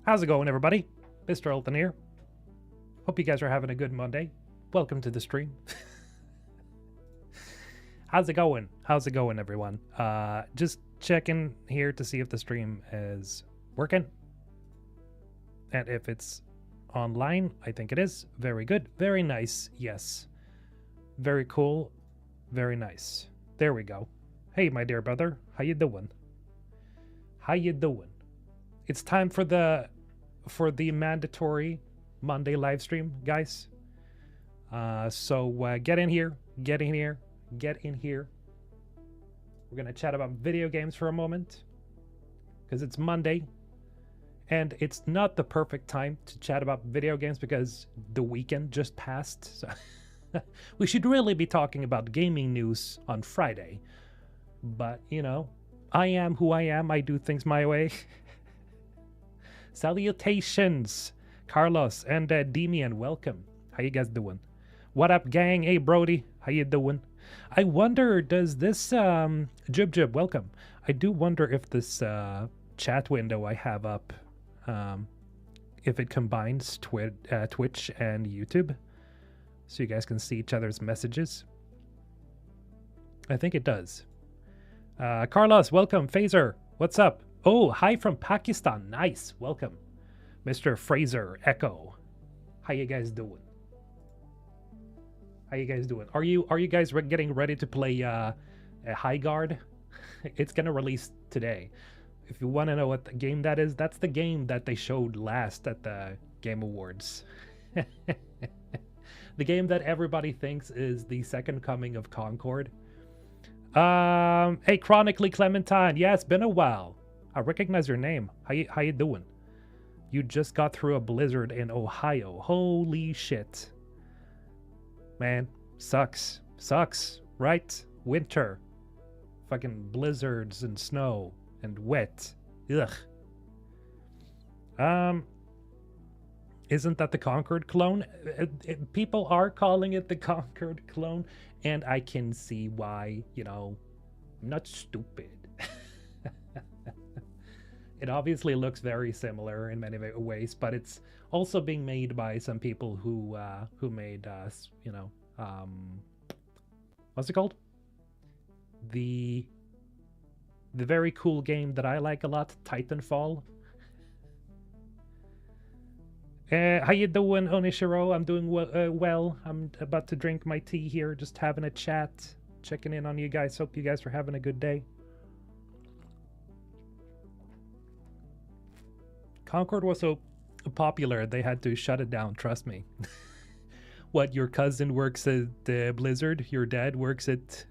How's it going, everybody? Mr. Elton here. Hope you guys are having a good Monday. Welcome to the stream. How's it going? How's it going, everyone? Just checking here to see if the stream is working. And if it's online, I think it is. Very good. Very nice. Yes. Very cool. Very nice. There we go. Hey, my dear brother. How you doing? How you doing? It's time for the mandatory Monday live stream, guys. So get in here. Get in here. Get in here. We're going to chat about video games for a moment. Because it's Monday. And it's not the perfect time to chat about video games because the weekend just passed. So we should really be talking about gaming news on Friday. But, you know, I am who I am. I do things my way. Salutations, Carlos and Demian. Welcome. How you guys doing? What up, gang? Hey, Brody. How you doing? I wonder, does this... Jib, welcome. I do wonder if this chat window I have up... if it combines Twitch and YouTube, so you guys can see each other's messages. I think it does. Carlos, welcome. Phaser, what's up? Oh, hi from Pakistan. Nice. Welcome. Mr. Fraser Echo. How you guys doing? How you guys doing? Are you guys getting ready to play High Guard? It's gonna release today. If you want to know what the game that is, that's the game that they showed last at the Game Awards. The game that everybody thinks is the second coming of Concord. Hey, Chronically Clementine. Yeah, it's been a while. I recognize your name. How you doing? You just got through a blizzard in Ohio. Holy shit. Man, sucks. Sucks, right? Winter. Fucking blizzards and snow. And wet. Ugh. Isn't that the Concord clone? People are calling it the Concord clone, and I can see why, you know, I'm not stupid. It obviously looks very similar in many ways, but it's also being made by some people who made, you know, what's it called? The very cool game that I like a lot, Titanfall. How you doing, Onishiro? I'm doing well. I'm about to drink my tea here, just having a chat, checking in on you guys. Hope you guys are having a good day. Concord was so popular, they had to shut it down, trust me. What, your cousin works at Blizzard? Your dad works at...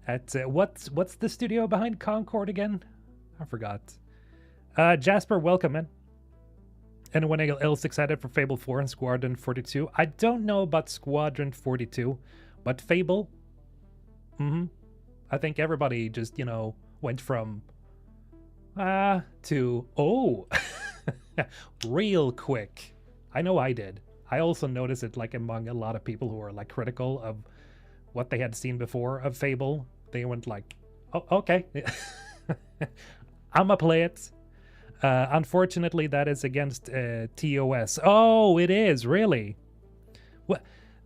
At what's the studio behind Concord again? I forgot. Jasper, welcome, man. Anyone else excited for Fable 4 and Squadron 42? I don't know about Squadron 42, but Fable, I think everybody just, you know, went from to oh real quick. I know I did. I also noticed it like among a lot of people who are like critical of what they had seen before of Fable. They went like, oh, okay. I'ma play it. Unfortunately, that is against TOS. Oh, it is, really? What?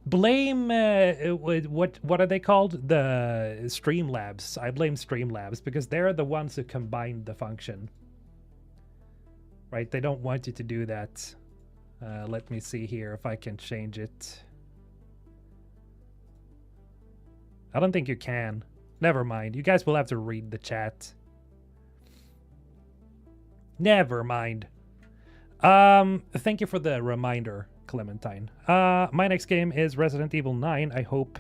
Blame, what are they called? The Streamlabs. I blame Streamlabs because they're the ones who combined the function. Right? They don't want you to do that. Let me see here if I can change it. I don't think you can. Never mind. You guys will have to read the chat. Never mind. Thank you for the reminder, Clementine. My next game is Resident Evil 9. I hope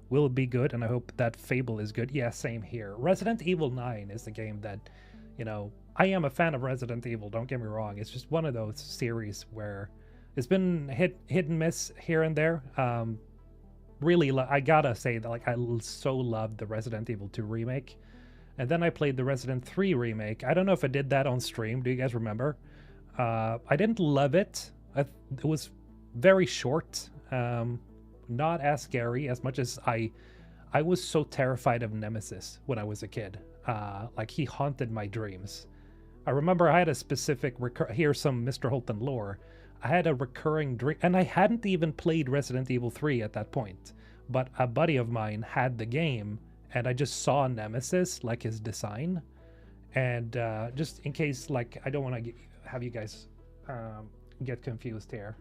will be good, and I hope that Fable is good. Yeah, same here. Resident Evil 9 is the game that, you know, I am a fan of Resident Evil, don't get me wrong. It's just one of those series where it's been hit and miss here and there. Really, I gotta say that, like, I so loved the Resident Evil 2 remake. And then I played the Resident 3 remake. I don't know if I did that on stream. Do you guys remember? I didn't love it. It was very short. Not as scary as much as I was so terrified of Nemesis when I was a kid. Like, he haunted my dreams. I remember I had a specific here's some Mr. Holton lore. I had a recurring dream, and I hadn't even played Resident Evil 3 at that point. But a buddy of mine had the game, and I just saw Nemesis, like his design. And just in case, like, I don't want to have you guys get confused here.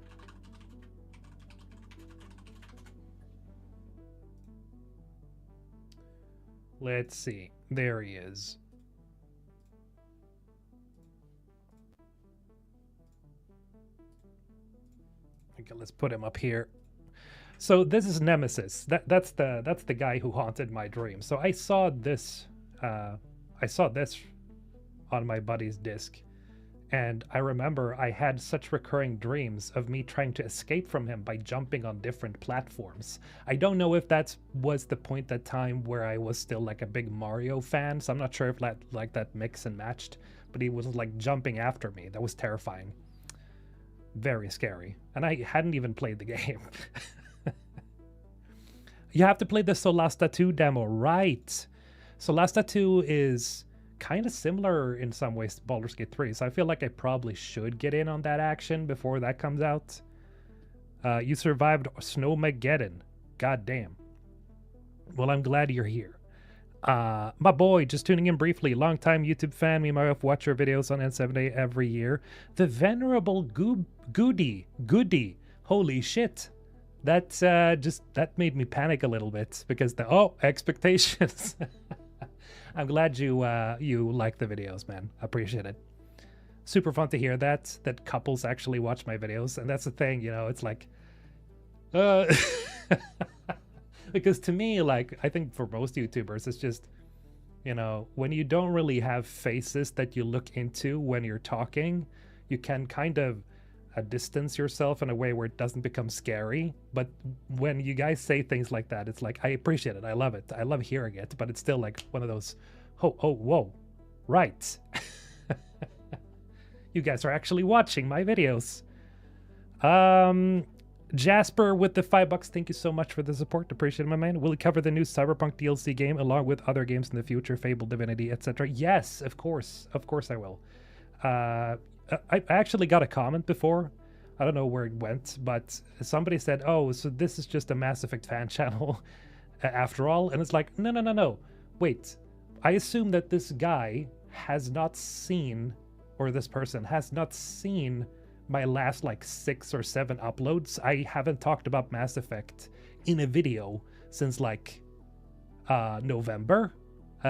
Let's see. There he is. Okay, let's put him up here. So this is Nemesis. That's the guy who haunted my dream. So I saw this on my buddy's disc, and I remember I had such recurring dreams of me trying to escape from him by jumping on different platforms. I don't know if that was the point at time where I was still like a big Mario fan, so I'm not sure if that mix and matched, but he was like jumping after me. That was terrifying. Very scary. And I hadn't even played the game. You have to play the Solasta 2 demo, right? Solasta 2 is kind of similar in some ways to Baldur's Gate 3, so I feel like I probably should get in on that action before that comes out. You survived Snowmageddon. God damn. Well, I'm glad you're here. My boy, just tuning in briefly, longtime YouTube fan. Me and my wife watch your videos on N7A every year. The venerable Goody. Holy shit. That made me panic a little bit because expectations. I'm glad you like the videos, man. I appreciate it. Super fun to hear that couples actually watch my videos, and that's the thing, you know. It's like, because to me, like, I think for most YouTubers, it's just, you know, when you don't really have faces that you look into when you're talking, you can kind of distance yourself in a way where it doesn't become scary. But when you guys say things like that, it's like, I appreciate it. I love it. I love hearing it, but it's still like one of those, whoa, right. You guys are actually watching my videos. Jasper with the $5. Thank you so much for the support. Appreciate it, my man. Will you cover the new Cyberpunk DLC game along with other games in the future, Fable, Divinity, etc.? Yes, of course. Of course I will. I actually got a comment before. I don't know where it went, but somebody said, oh, so this is just a Mass Effect fan channel after all? And it's like, no. Wait, I assume that this guy has not seen, or this person has not seen my last like 6 or 7 uploads. I haven't talked about Mass Effect in a video since like November,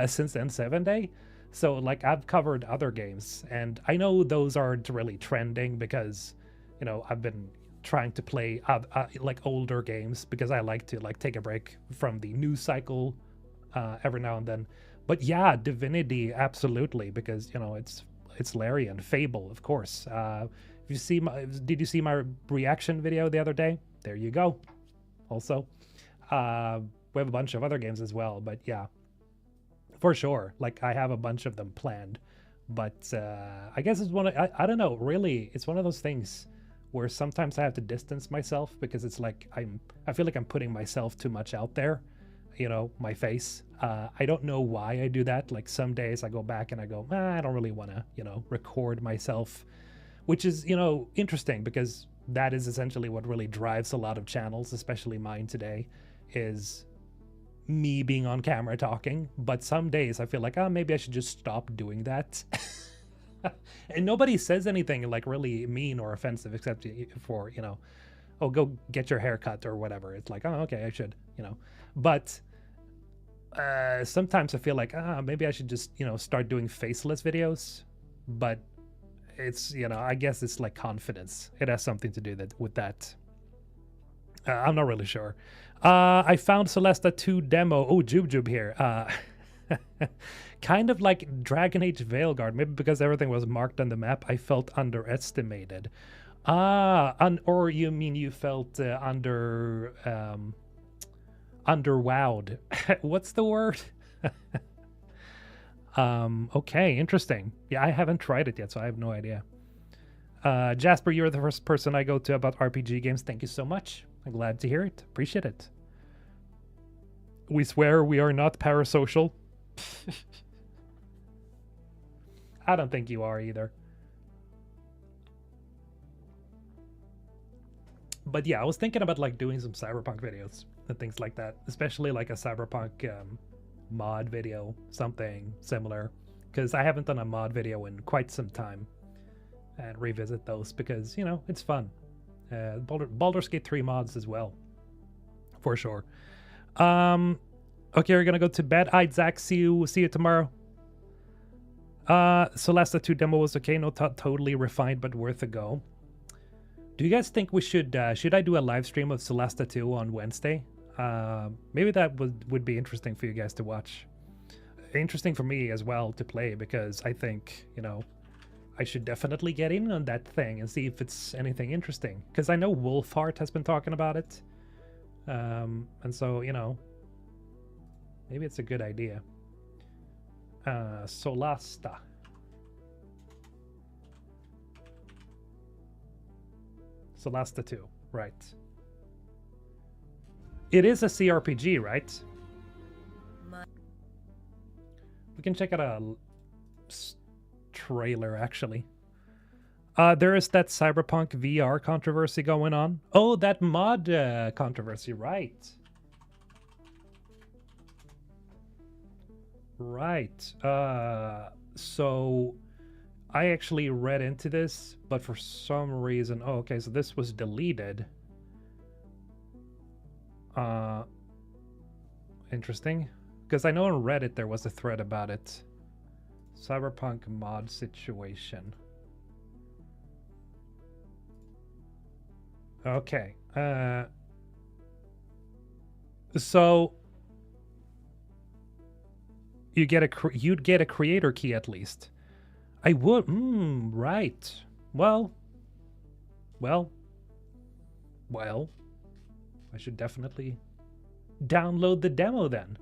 since N7 Day. So like I've covered other games, and I know those aren't really trending because, you know, I've been trying to play like older games because I like to like take a break from the news cycle every now and then. But yeah, Divinity, absolutely, because, you know, it's Larian. Fable, of course. Did you see my reaction video the other day? There you go. Also, we have a bunch of other games as well, but yeah. For sure, like I have a bunch of them planned, but I guess it's I don't know, really, it's one of those things where sometimes I have to distance myself because it's like I feel like I'm putting myself too much out there, you know, my face. I don't know why I do that. Like some days I go back and I go, I don't really want to, you know, record myself, which is, you know, interesting because that is essentially what really drives a lot of channels, especially mine today, is me being on camera talking. But some days I feel like, maybe I should just stop doing that. And nobody says anything like really mean or offensive except for, you know, oh, go get your hair cut or whatever. It's like, oh, okay, I should, you know. But sometimes I feel like, maybe I should just, you know, start doing faceless videos. But it's, you know, I guess it's like confidence. It has something to do with that. I'm not really sure. I found Solasta 2 demo. Oh, Jub here. Kind of like Dragon Age Veilguard. Maybe because everything was marked on the map, I felt underestimated. Or you mean you felt underwowed? What's the word? Okay, interesting. Yeah, I haven't tried it yet, so I have no idea. Jasper, you're the first person I go to about RPG games. Thank you so much. I'm glad to hear it. Appreciate it. We swear we are not parasocial. I don't think you are either. But yeah, I was thinking about like doing some Cyberpunk videos and things like that, especially like a Cyberpunk mod video, something similar, because I haven't done a mod video in quite some time, and revisit those because, you know, it's fun. Baldur's Gate 3 mods as well, for sure. Okay, we're gonna go to bed. Alright, Zach, see you tomorrow. Solasta 2 demo was okay, not totally refined, but worth a go. Do you guys think we should I do a live stream of Solasta 2 on Wednesday? Maybe that would be interesting for you guys to watch. Interesting for me as well to play, because I think, you know, I should definitely get in on that thing and see if it's anything interesting. Because I know Wolfheart has been talking about it. And so, you know, maybe it's a good idea. Solasta. Solasta 2, right. It is a CRPG, right? We can check out a trailer, actually. There is that Cyberpunk VR controversy going on. Oh, that mod controversy, right. Right. So I actually read into this, but for some reason... Oh, okay, so this was deleted. Interesting. Because I know on Reddit there was a thread about it. Cyberpunk mod situation. Okay. So... you'd get a creator key at least. I would. Right. Well. I should definitely download the demo then.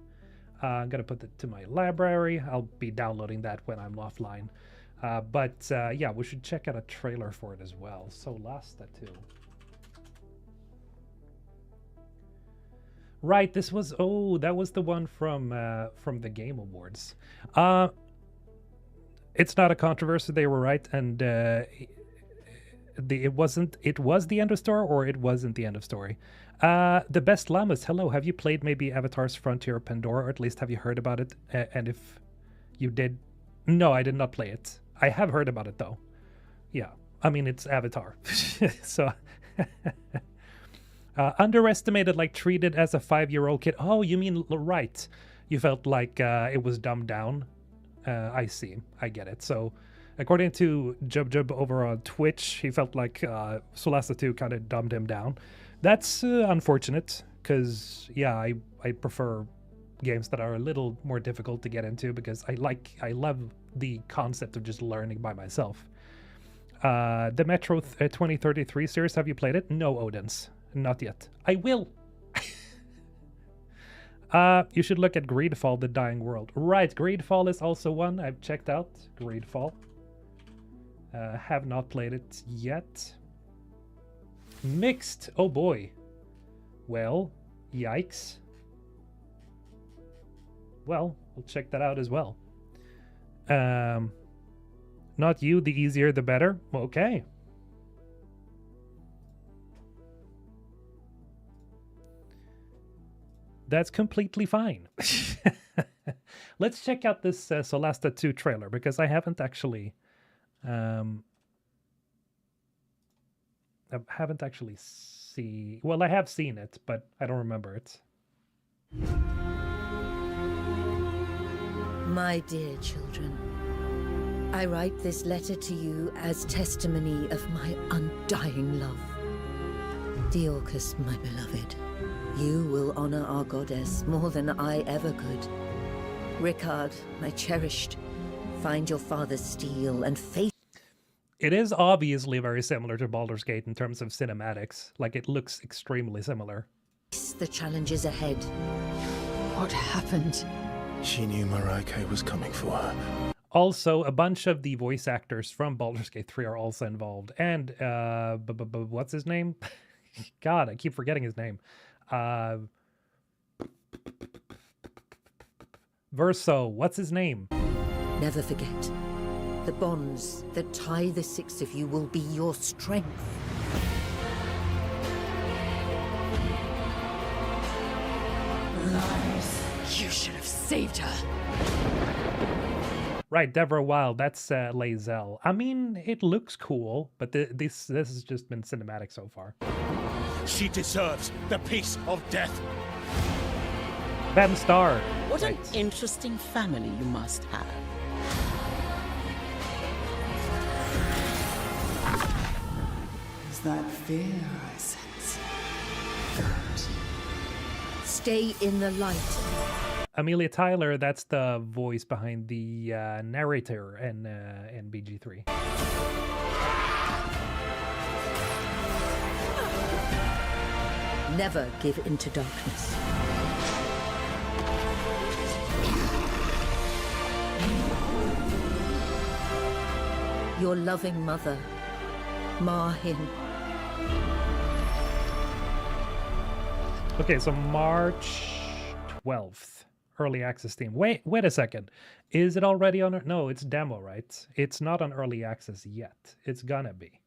I'm gonna put it to my library. I'll be downloading that when I'm offline. But yeah, we should check out a trailer for it as well. Solasta 2. Right, this was... oh, that was the one from the Game Awards. It's not a controversy, they were right, and it was the end of story, or it wasn't the end of story. The Best Llamas, hello, have you played maybe Avatar's Frontier of Pandora, or at least have you heard about it? And if you did... no, I did not play it. I have heard about it, though. Yeah, I mean, it's Avatar. So... underestimated, like treated as a 5-year-old kid. Oh, you mean, right. You felt like it was dumbed down. I see. I get it. So, according to Jub over on Twitch, he felt like Solasta 2 kind of dumbed him down. That's unfortunate, because, yeah, I prefer games that are a little more difficult to get into, because I love the concept of just learning by myself. The Metro 2033 series, have you played it? No, Odins. Not yet. I will. You should look at Greedfall, The Dying World. Right, Greedfall is also one I've checked out. Greedfall. Have not played it yet. Mixed. Oh boy. Well, yikes. Well, we'll check that out as well. Not you, the easier the better. Okay. That's completely fine. Let's check out this Solasta 2 trailer, because I haven't actually seen... well, I have seen it, but I don't remember it. My dear children, I write this letter to you as testimony of my undying love. Deorcus, my beloved, you will honor our goddess more than I ever could. Ricard, my cherished, find your father's steel and face. It is obviously very similar to Baldur's Gate in terms of cinematics. Like, it looks extremely similar. The challenges ahead. What happened? She knew Mareike was coming for her. Also, a bunch of the voice actors from Baldur's Gate 3 are also involved. And, what's his name? God, I keep forgetting his name. Verso, what's his name? Never forget. The bonds that tie the six of you will be your strength. You should have saved her. Right, Deborah Wild, that's Lae'zel. I mean, it looks cool, but this has just been cinematic so far. She deserves the peace of death. Ben Starr. What an Right. interesting family you must have. Is that fear I sense? Stay in the light. Amelia Tyler, that's the voice behind the narrator in BG3. Never give in to darkness. Your loving mother, Ma Hin. Okay, so March 12th, early access team. Wait a second. Is it already on? No, it's demo, right? It's not on early access yet. It's gonna be.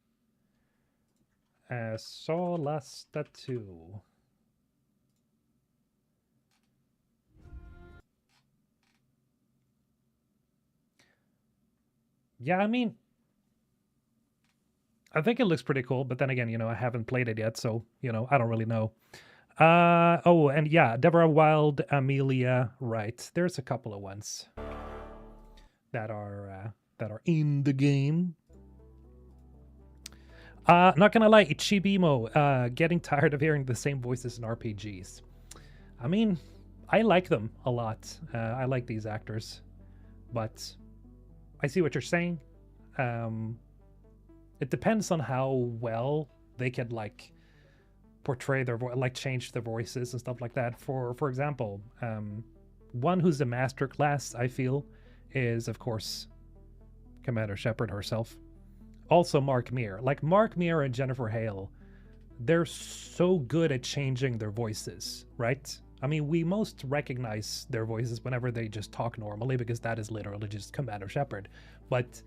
Solasta 2. Yeah, I mean, I think it looks pretty cool, but then again, I haven't played it yet, so, I don't really know. Oh, and yeah, Deborah Wild, Amelia, right. There's a couple of ones that are in the game. Not gonna lie, Ichibimo, getting tired of hearing the same voices in RPGs. I mean, I like them a lot. I like these actors, but I see what you're saying. It depends on how well they could portray their change their voices and stuff like that. For example, one who's a masterclass, I feel, is of course Commander Shepard herself. Also Mark Meer. Mark Meer and Jennifer Hale, they're so good at changing their voices, right? I mean, we most recognize their voices whenever they just talk normally, because that is literally just Commander Shepard. But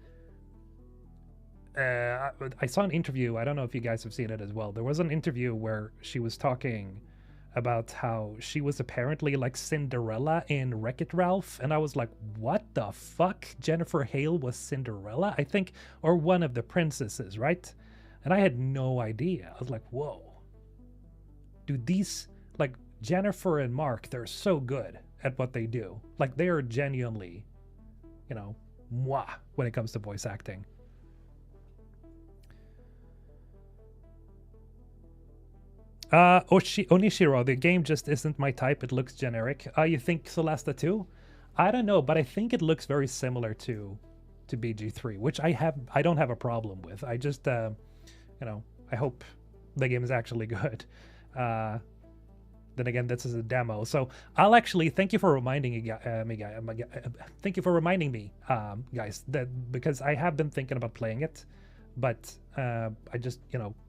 I saw an interview, I don't know if you guys have seen it as well. There was an interview where she was talking about how she was apparently like Cinderella in Wreck-It Ralph, and I was like, what the fuck? Jennifer Hale was Cinderella, I think, or one of the princesses, right? And I had no idea. I was like, whoa. Dude, these, Jennifer and Mark, they're so good at what they do. They are genuinely, moi when it comes to voice acting. Onishiro, the game just isn't my type. It looks generic. You think Solasta 2? I don't know, but I think it looks very similar to BG3, which I don't have a problem with. I just, I hope the game is actually good. Then again, this is a demo, so I'll actually thank you for reminding me, thank you for reminding me, guys, that because I have been thinking about playing it, but I just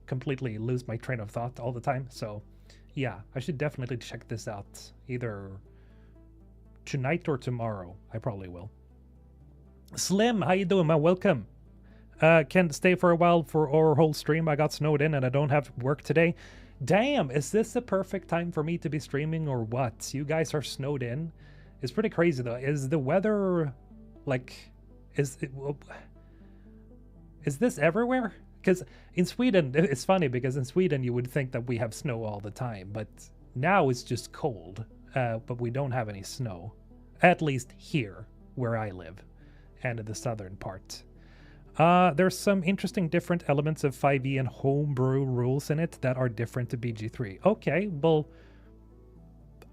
completely lose my train of thought all the time. So yeah, I should definitely check this out either tonight or tomorrow. I probably will. Slim, how you doing, man? Welcome. Can't stay for a while for our whole stream. I got snowed in and I don't have work today. Damn, is this the perfect time for me to be streaming or what? You guys are snowed in? It's pretty crazy though. Is the weather is this everywhere? Because in Sweden, it's funny because in Sweden you would think that we have snow all the time, but now it's just cold, but we don't have any snow, at least here where I live and in the southern part. There's some interesting different elements of 5e and homebrew rules in it that are different to BG3. Okay, well,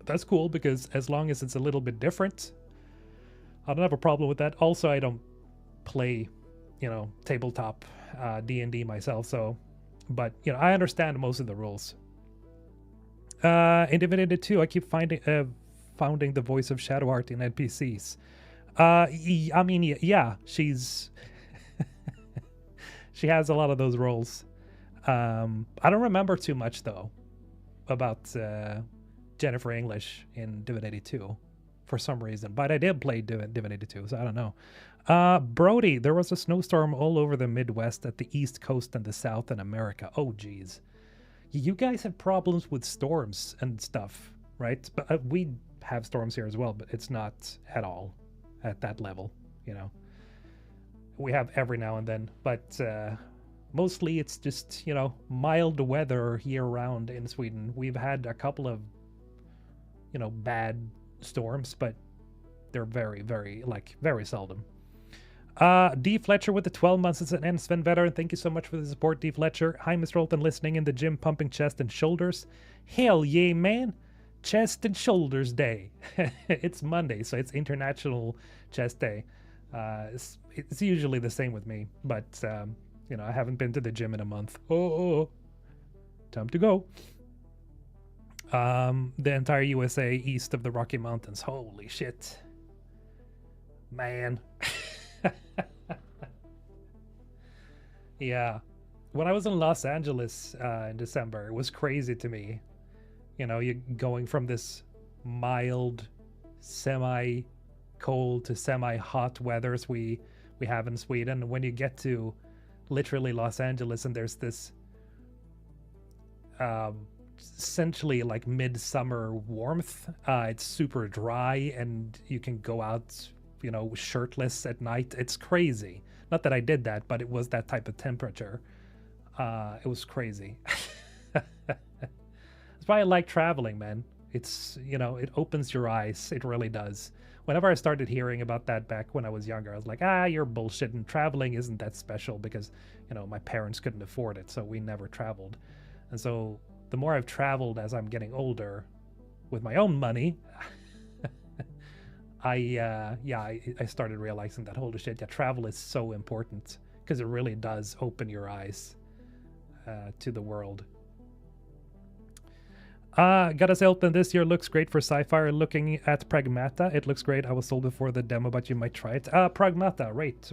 that's cool, because as long as it's a little bit different, I don't have a problem with that. Also, I don't play, tabletop D&D myself, so, but, I understand most of the rules. In Divinity 2, I keep founding the voice of Shadowheart in NPCs. I mean, yeah, she's... She has a lot of those roles. I don't remember too much, though, about Jennifer English in Divinity 2 for some reason. But I did play Divinity 2, so I don't know. Brody, there was a snowstorm all over the Midwest, at the East Coast and the South in America. Oh, geez. You guys have problems with storms and stuff, right? But we have storms here as well, but it's not at all at that level, you know. We have every now and then, but mostly it's just, you know, mild weather year-round in Sweden. We've had a couple of, you know, bad storms, but they're very, very, like, very seldom. D. Fletcher with the 12 months as an Sven veteran. Thank you so much for the support, D. Fletcher. Hi, Mr. Olton, listening in the gym, pumping chest and shoulders. Hell yeah, man. Chest and Shoulders Day. It's Monday, so it's International Chest Day. It's usually the same with me, but, you know, I haven't been to the gym in a month. Oh, time to go. The entire USA east of the Rocky Mountains. Holy shit. Man. Yeah, when I was in Los Angeles in December, it was crazy to me. You know, you going from this mild, semi-cold to semi-hot weathers we have in Sweden. When you get to literally Los Angeles and there's this essentially like midsummer warmth, it's super dry and you can go out, you know, shirtless at night. It's crazy. Not that I did that, but it was that type of temperature. It was crazy. That's why I like traveling, man. It's, you know, it opens your eyes. It really does. Whenever I started hearing about that back when I was younger, I was like, you're bullshitting. Traveling isn't that special because, you know, my parents couldn't afford it, so we never traveled. And so the more I've traveled as I'm getting older with my own money, I started realizing that, holy shit, yeah, travel is so important because it really does open your eyes to the world. Gotta say, Elton, this year looks great for sci-fi. Looking at Pragmata, it looks great. I was sold before the demo, but you might try it. Pragmata, wait.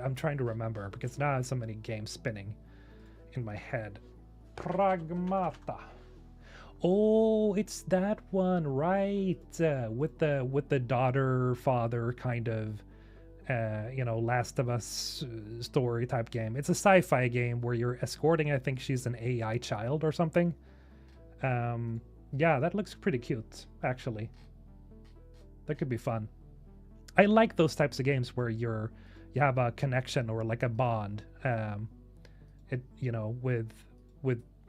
I'm trying to remember because now I have so many games spinning in my head. Pragmata. Oh, it's that one, right? With the daughter father kind of, you know, Last of Us story type game. It's a sci-fi game where you're escorting. I think she's an AI child or something. Yeah, that looks pretty cute, actually. That could be fun. I like those types of games where you have a connection or like a bond, you know, with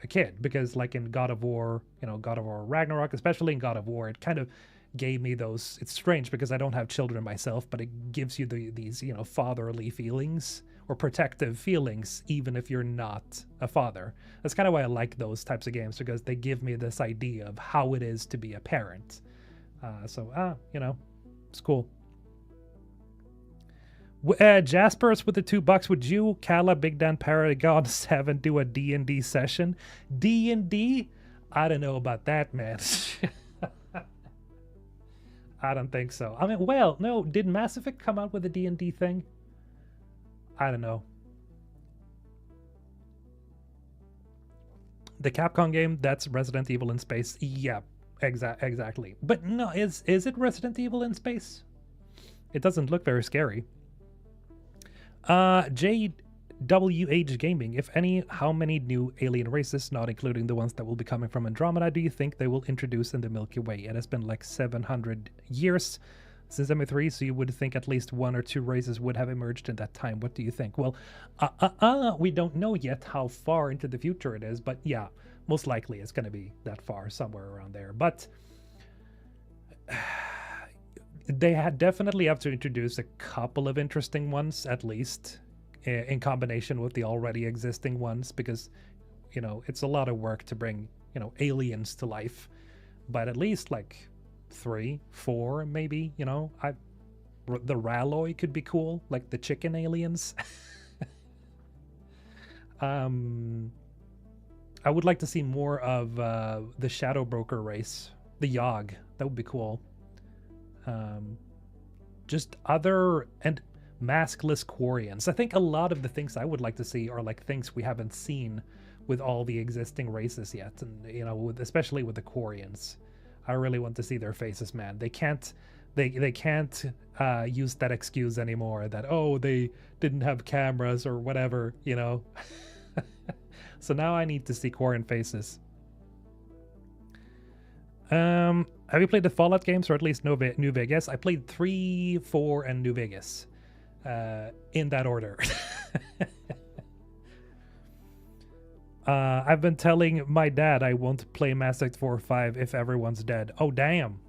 a kid, because like in God of War, you know, God of War Ragnarok, especially in God of War, it kind of gave me those. It's strange because I don't have children myself, but it gives you these, you know, fatherly feelings or protective feelings, even if you're not a father. That's kind of why I like those types of games, because they give me this idea of how it is to be a parent. You know, it's cool. Jaspers with the $2. Would you, Kala, Big Dan, Paragon 7 do a D&D session? D&D? I don't know about that, man. I don't think so. I mean, well, no. Did Mass Effect come out with a D&D thing? I don't know. The Capcom game, that's Resident Evil in space. Yeah, exactly. But no, is it Resident Evil in space? It doesn't look very scary. JWH Gaming, if any, how many new alien races, not including the ones that will be coming from Andromeda, do you think they will introduce in the Milky Way? It has been like 700 years since ME3, so you would think at least 1 or 2 races would have emerged in that time. What do you think? Well, we don't know yet how far into the future it is, but yeah, most likely it's going to be that far, somewhere around there. But they definitely have to introduce a couple of interesting ones, at least, in combination with the already existing ones, because, you know, it's a lot of work to bring, you know, aliens to life. But at least, like, 3, 4, maybe, you know. The Ralloy could be cool, like the chicken aliens. I would like to see more of the Shadow Broker race, the Yogg. That would be cool. Just other and maskless Quarians. I think a lot of the things I would like to see are like things we haven't seen with all the existing races yet, and you know, especially with the Quarians. I really want to see their faces, man. They can't They can't use that excuse anymore that, oh, they didn't have cameras or whatever, you know. So now I need to see Quarren faces. Have you played the Fallout games, or at least New Vegas? I played 3, 4, and New Vegas. In that order. I've been telling my dad I won't play Mass Effect 4 or 5 if everyone's dead. Oh, damn.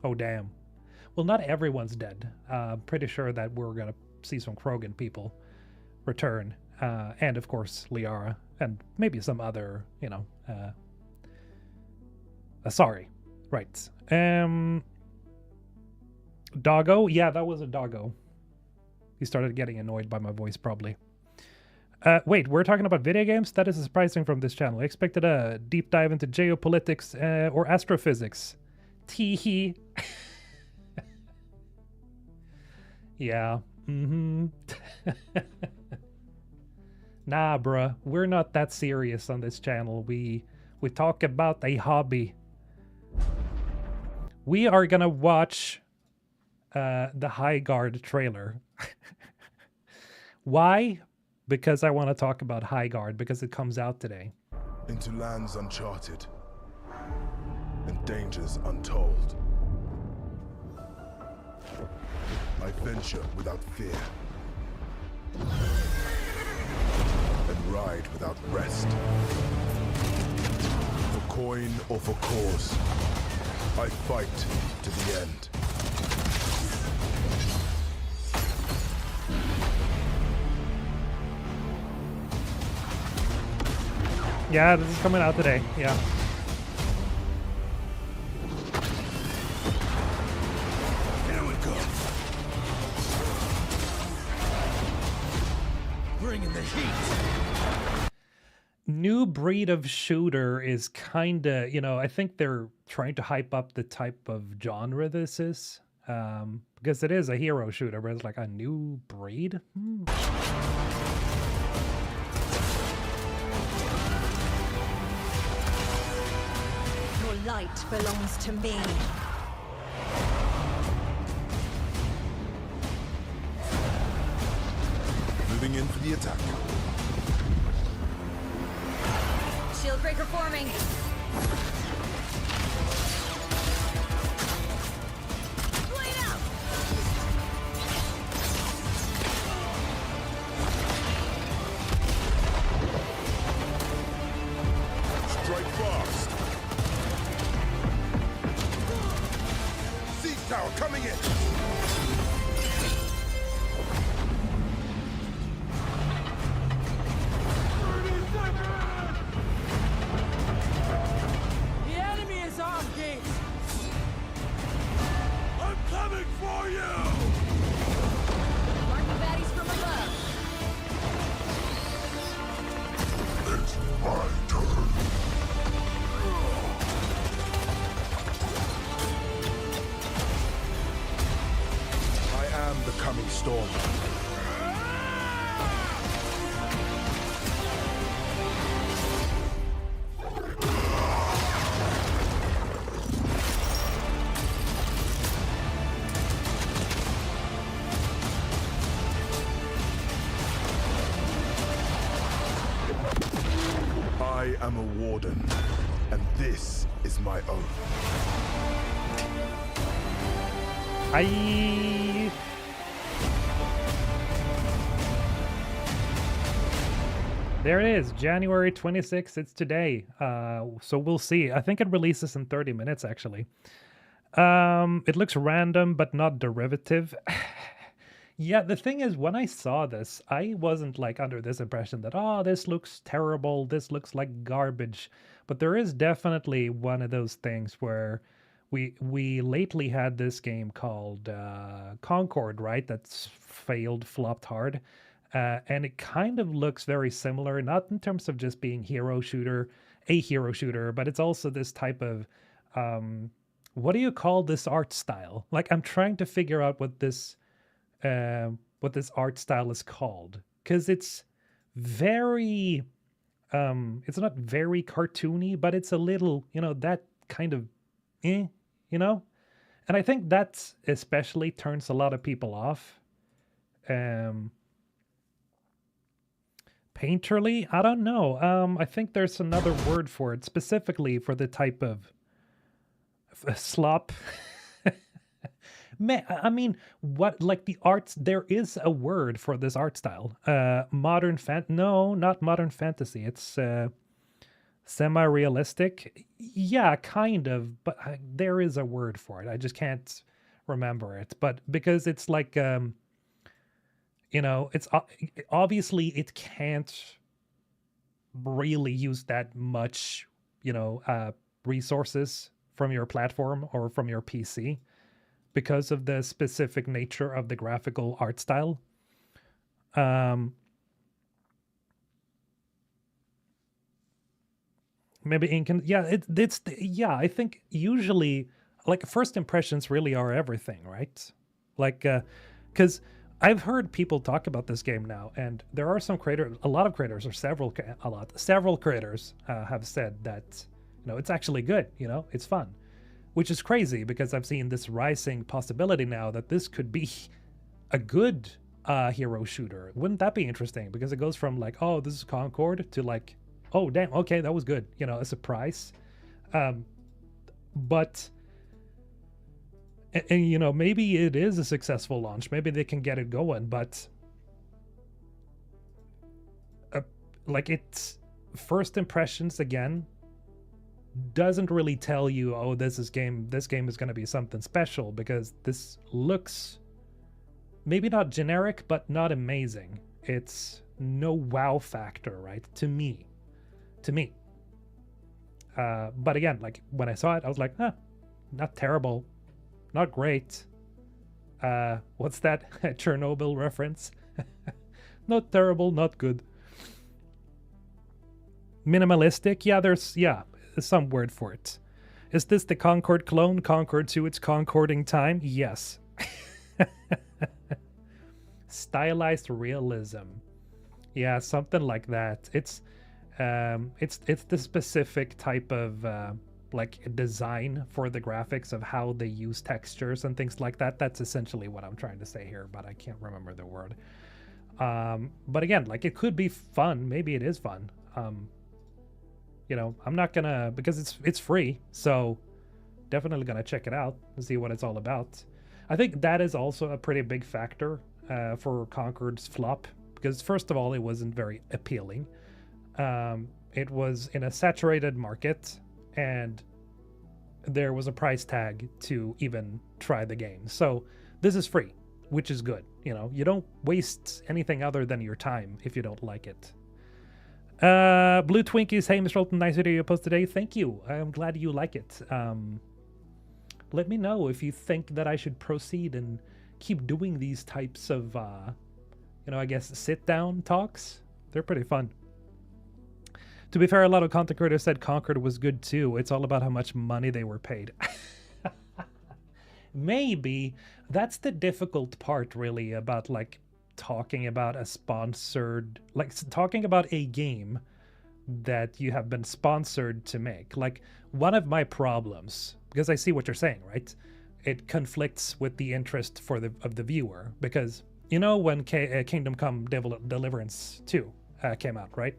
Oh, damn. Well, not everyone's dead. Pretty sure that we're going to see some Krogan people return. And, of course, Liara. And maybe some other, you know... sorry. Right. Doggo? Yeah, that was a doggo. He started getting annoyed by my voice, probably. Wait, we're talking about video games? That is surprising from this channel. I expected a deep dive into geopolitics or astrophysics. Tee-hee. Yeah. Mm-hmm. Nah, bruh. We're not that serious on this channel. We talk about a hobby. We are gonna watch the High Guard trailer. Why? Because I want to talk about High Guard, because it comes out today. Into lands uncharted and dangers untold. I venture without fear and ride without rest. For coin or for cause, I fight to the end. Yeah, this is coming out today. Yeah. Here we go. Bringing the heat. New breed of shooter is kind of, you know, I think they're trying to hype up the type of genre this is. Because it is a hero shooter, but it's like a new breed. Your light belongs to me. Moving in for the attack. Shield breaker forming. Blade out. Strike fast. Siege tower coming in. The enemy is armed, Gates! I'm coming for you! Marking baddies from above. It's my turn. I am the coming storm. I am a warden, and this is my oath. I... There it is, January 26th. It's today. So we'll see. I think it releases in 30 minutes, actually. It looks random, but not derivative. Yeah, the thing is, when I saw this, I wasn't like under this impression that, oh, this looks terrible, this looks like garbage. But there is definitely one of those things where we lately had this game called Concord, right? That's flopped hard. And it kind of looks very similar, not in terms of just being a hero shooter, but it's also this type of, what do you call this art style? Like, I'm trying to figure out what this art style is called, because it's very it's not very cartoony, but it's a little, you know, that kind of you know, And I think that especially turns a lot of people off. Painterly? I don't know. I think there's another word for it, specifically for the type of slop. I mean, what, like the arts, there is a word for this art style. No, not modern fantasy. It's semi-realistic. Yeah, kind of, but there is a word for it. I just can't remember it. But because it's like, you know, it's obviously it can't really use that much, you know, resources from your platform or from your PC because of the specific nature of the graphical art style. Maybe yeah, I think usually like first impressions really are everything, right? Like, because I've heard people talk about this game now, and there are some creators, a lot of creators, or several creators have said that, you know, it's actually good, you know, it's fun, which is crazy because I've seen this rising possibility now that this could be a good hero shooter. Wouldn't that be interesting? Because it goes from like, oh, this is Concord to like, oh, damn, okay, that was good, you know, a surprise. But and you know, maybe it is a successful launch. Maybe they can get it going, but like it's first impressions again doesn't really tell you, oh, this game is going to be something special, because this looks maybe not generic, but not amazing. It's no wow factor, right? To me. But again, like when I saw it, I was like, not terrible. Not great. What's that? Chernobyl reference? Not terrible, not good. Minimalistic? Yeah, there's some word for it. Is this the Concord clone? Concord to its concording time? Yes. Stylized realism. Yeah, something like that. It's the specific type of like design for the graphics of how they use textures and things like that. That's essentially what I'm trying to say here, but I can't remember the word. But again, like it could be fun. Maybe it is fun. You know, I'm not gonna, because it's free, so definitely gonna check it out and see what it's all about. I think that is also a pretty big factor for Concord's flop, because first of all, it wasn't very appealing. It was in a saturated market, and there was a price tag to even try the game. So this is free, which is good. You know, you don't waste anything other than your time if you don't like it. Blue Twinkies, hey Mr. Rolton, nice video you posted today. Thank you. I'm glad you like it. Let me know if you think that I should proceed and keep doing these types of, you know, I guess sit-down talks. They're pretty fun. To be fair, a lot of content creators said Concord was good too. It's all about how much money they were paid. Maybe that's the difficult part, really, about like talking about a sponsored, like talking about a game that you have been sponsored to make. Like one of my problems, because I see what you're saying, right? It conflicts with the interest of the viewer, because you know when Kingdom Come Deliverance 2 came out, right?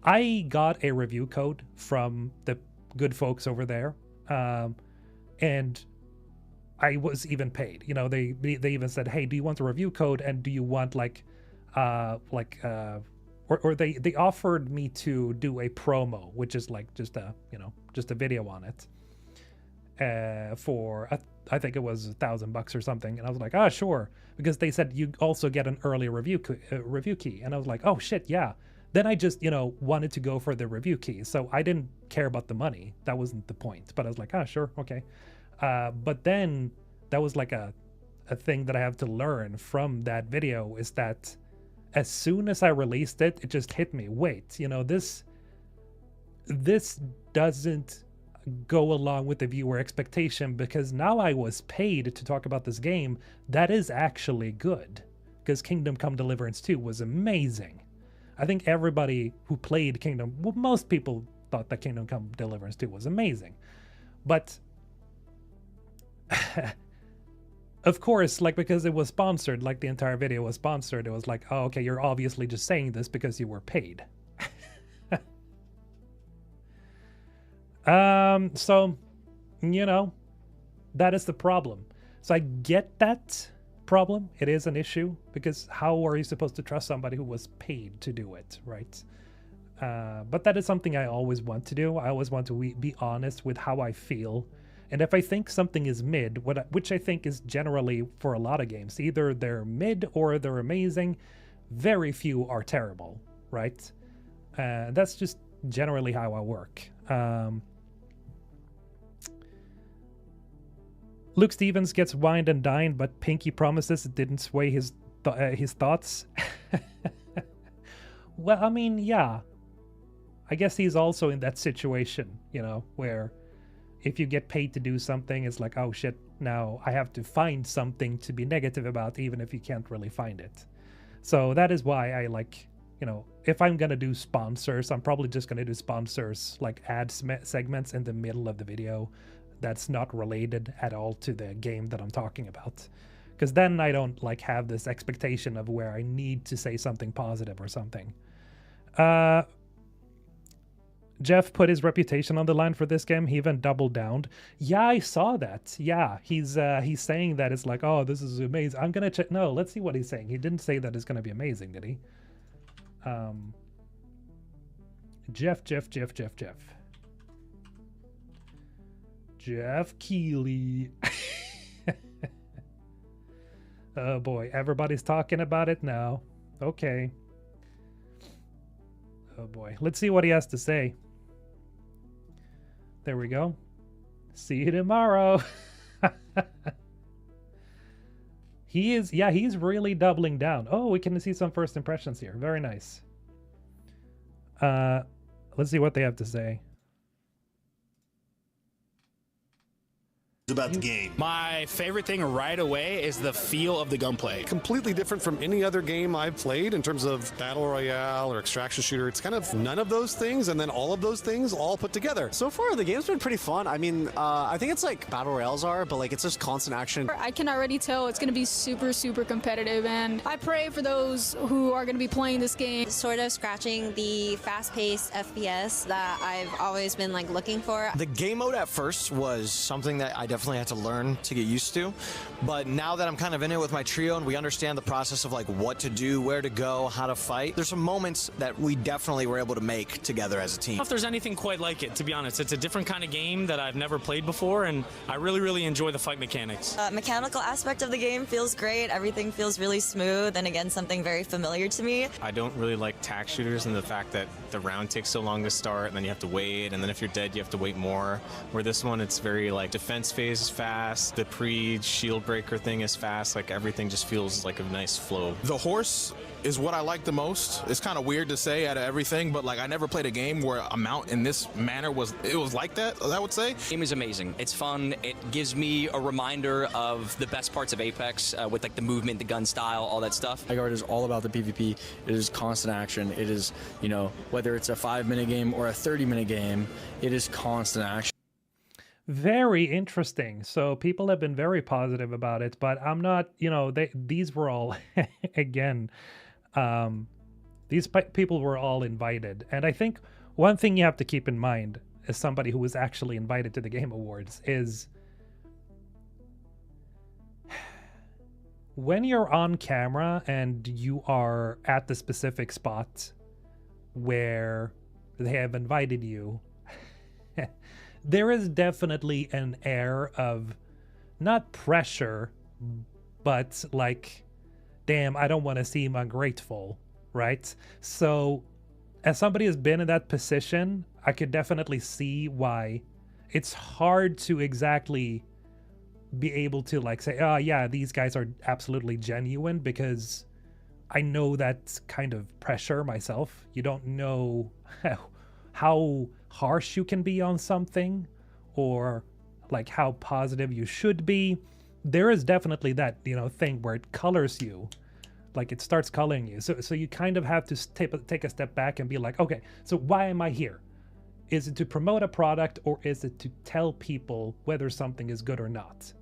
I got a review code from the good folks over there, and I was even paid. You know, they even said, "Hey, do you want a review code? And do you want or they offered me to do a promo, which is like just a video on it, for I think it was $1,000 or something." And I was like, "Ah, sure," because they said you also get an early review key, and I was like, "Oh shit, yeah." Then I just, you know, wanted to go for the review key. So I didn't care about the money. That wasn't the point. But I was like, sure, okay. But then that was like a thing that I have to learn from that video, is that as soon as I released it, it just hit me. Wait, you know, this doesn't go along with the viewer expectation, because now I was paid to talk about this game that is actually good. Because Kingdom Come Deliverance 2 was amazing. I think everybody who played most people thought that Kingdom Come Deliverance 2 was amazing. But of course, like, because it was sponsored, like the entire video was sponsored, it was like, oh, okay, you're obviously just saying this because you were paid. So, you know, that is the problem. So I get that problem. It is an issue, because how are you supposed to trust somebody who was paid to do it, right? But that is something I always want to do. I always want to be honest with how I feel. And if I think something is mid, which I think is generally for a lot of games, either they're mid or they're amazing, very few are terrible, right? That's just generally how I work. Luke Stevens gets wined and dined, but Pinky promises it didn't sway his thoughts. Well, I mean, yeah. I guess he's also in that situation, you know, where if you get paid to do something, it's like, oh shit, now I have to find something to be negative about, even if you can't really find it. So that is why I like, you know, if I'm gonna do sponsors, I'm probably just gonna do sponsors, like ad segments in the middle of the video that's not related at all to the game that I'm talking about. Because then I don't like have this expectation of where I need to say something positive or something. Jeff put his reputation on the line for this game. He even doubled down. Yeah, I saw that. Yeah, he's saying that it's like, oh, this is amazing. I'm gonna check. No, let's see what he's saying. He didn't say that it's gonna be amazing, did he? Jeff Keighley. Oh boy, everybody's talking about it now. Okay. Oh boy, let's see what he has to say. There we go. See you tomorrow. He's really doubling down. Oh, we can see some first impressions here. Very nice. Let's see what they have to say. About the game. My favorite thing right away is the feel of the gunplay. Completely different from any other game I've played in terms of battle royale or extraction shooter. It's kind of none of those things and then all of those things all put together. So far, the game's been pretty fun. I mean, I think it's like battle royales are, but like it's just constant action. I can already tell it's going to be super, super competitive, and I pray for those who are going to be playing this game. Sort of scratching the fast-paced FPS that I've always been like looking for. The game mode at first was something that I definitely had to learn to get used to, but now that I'm kind of in it with my trio and we understand the process of like what to do, where to go, how to fight, there's some moments that we definitely were able to make together as a team. I don't know if there's anything quite like it, to be honest. It's a different kind of game that I've never played before, and I really enjoy the fight mechanics. Mechanical aspect of the game feels great. Everything feels really smooth, and again, something very familiar to me. I don't really like tac shooters and the fact that the round takes so long to start, and then you have to wait, and then if you're dead, you have to wait more. Where this one, it's very like defense phase is fast, the pre-shield breaker thing is fast, like everything just feels like a nice flow. The horse is what I like the most. It's kind of weird to say out of everything, but like I never played a game where a mount in this manner was like that, I would say. The game is amazing. It's fun. It gives me a reminder of the best parts of Apex with like the movement, the gun style, all that stuff. Vanguard is all about the PvP. It is constant action. It is, you know, whether it's a 5-minute game or a 30-minute game, it is constant action. Very interesting. So people have been very positive about it, but I'm not, you know, these were all, again, these people were all invited. And I think one thing you have to keep in mind as somebody who was actually invited to the Game Awards is when you're on camera and you are at the specific spot where they have invited you, there is definitely an air of not pressure, but like, damn, I don't want to seem ungrateful, right? So as somebody who's been in that position, I could definitely see why it's hard to exactly be able to like say, oh yeah, these guys are absolutely genuine, because I know that kind of pressure myself. You don't know how harsh you can be on something, or like how positive you should be. There is definitely that, you know, thing where it colors you, like it starts coloring you. So you kind of have to take a step back and be like, okay, so why am I here? Is it to promote a product, or is it to tell people whether something is good or not?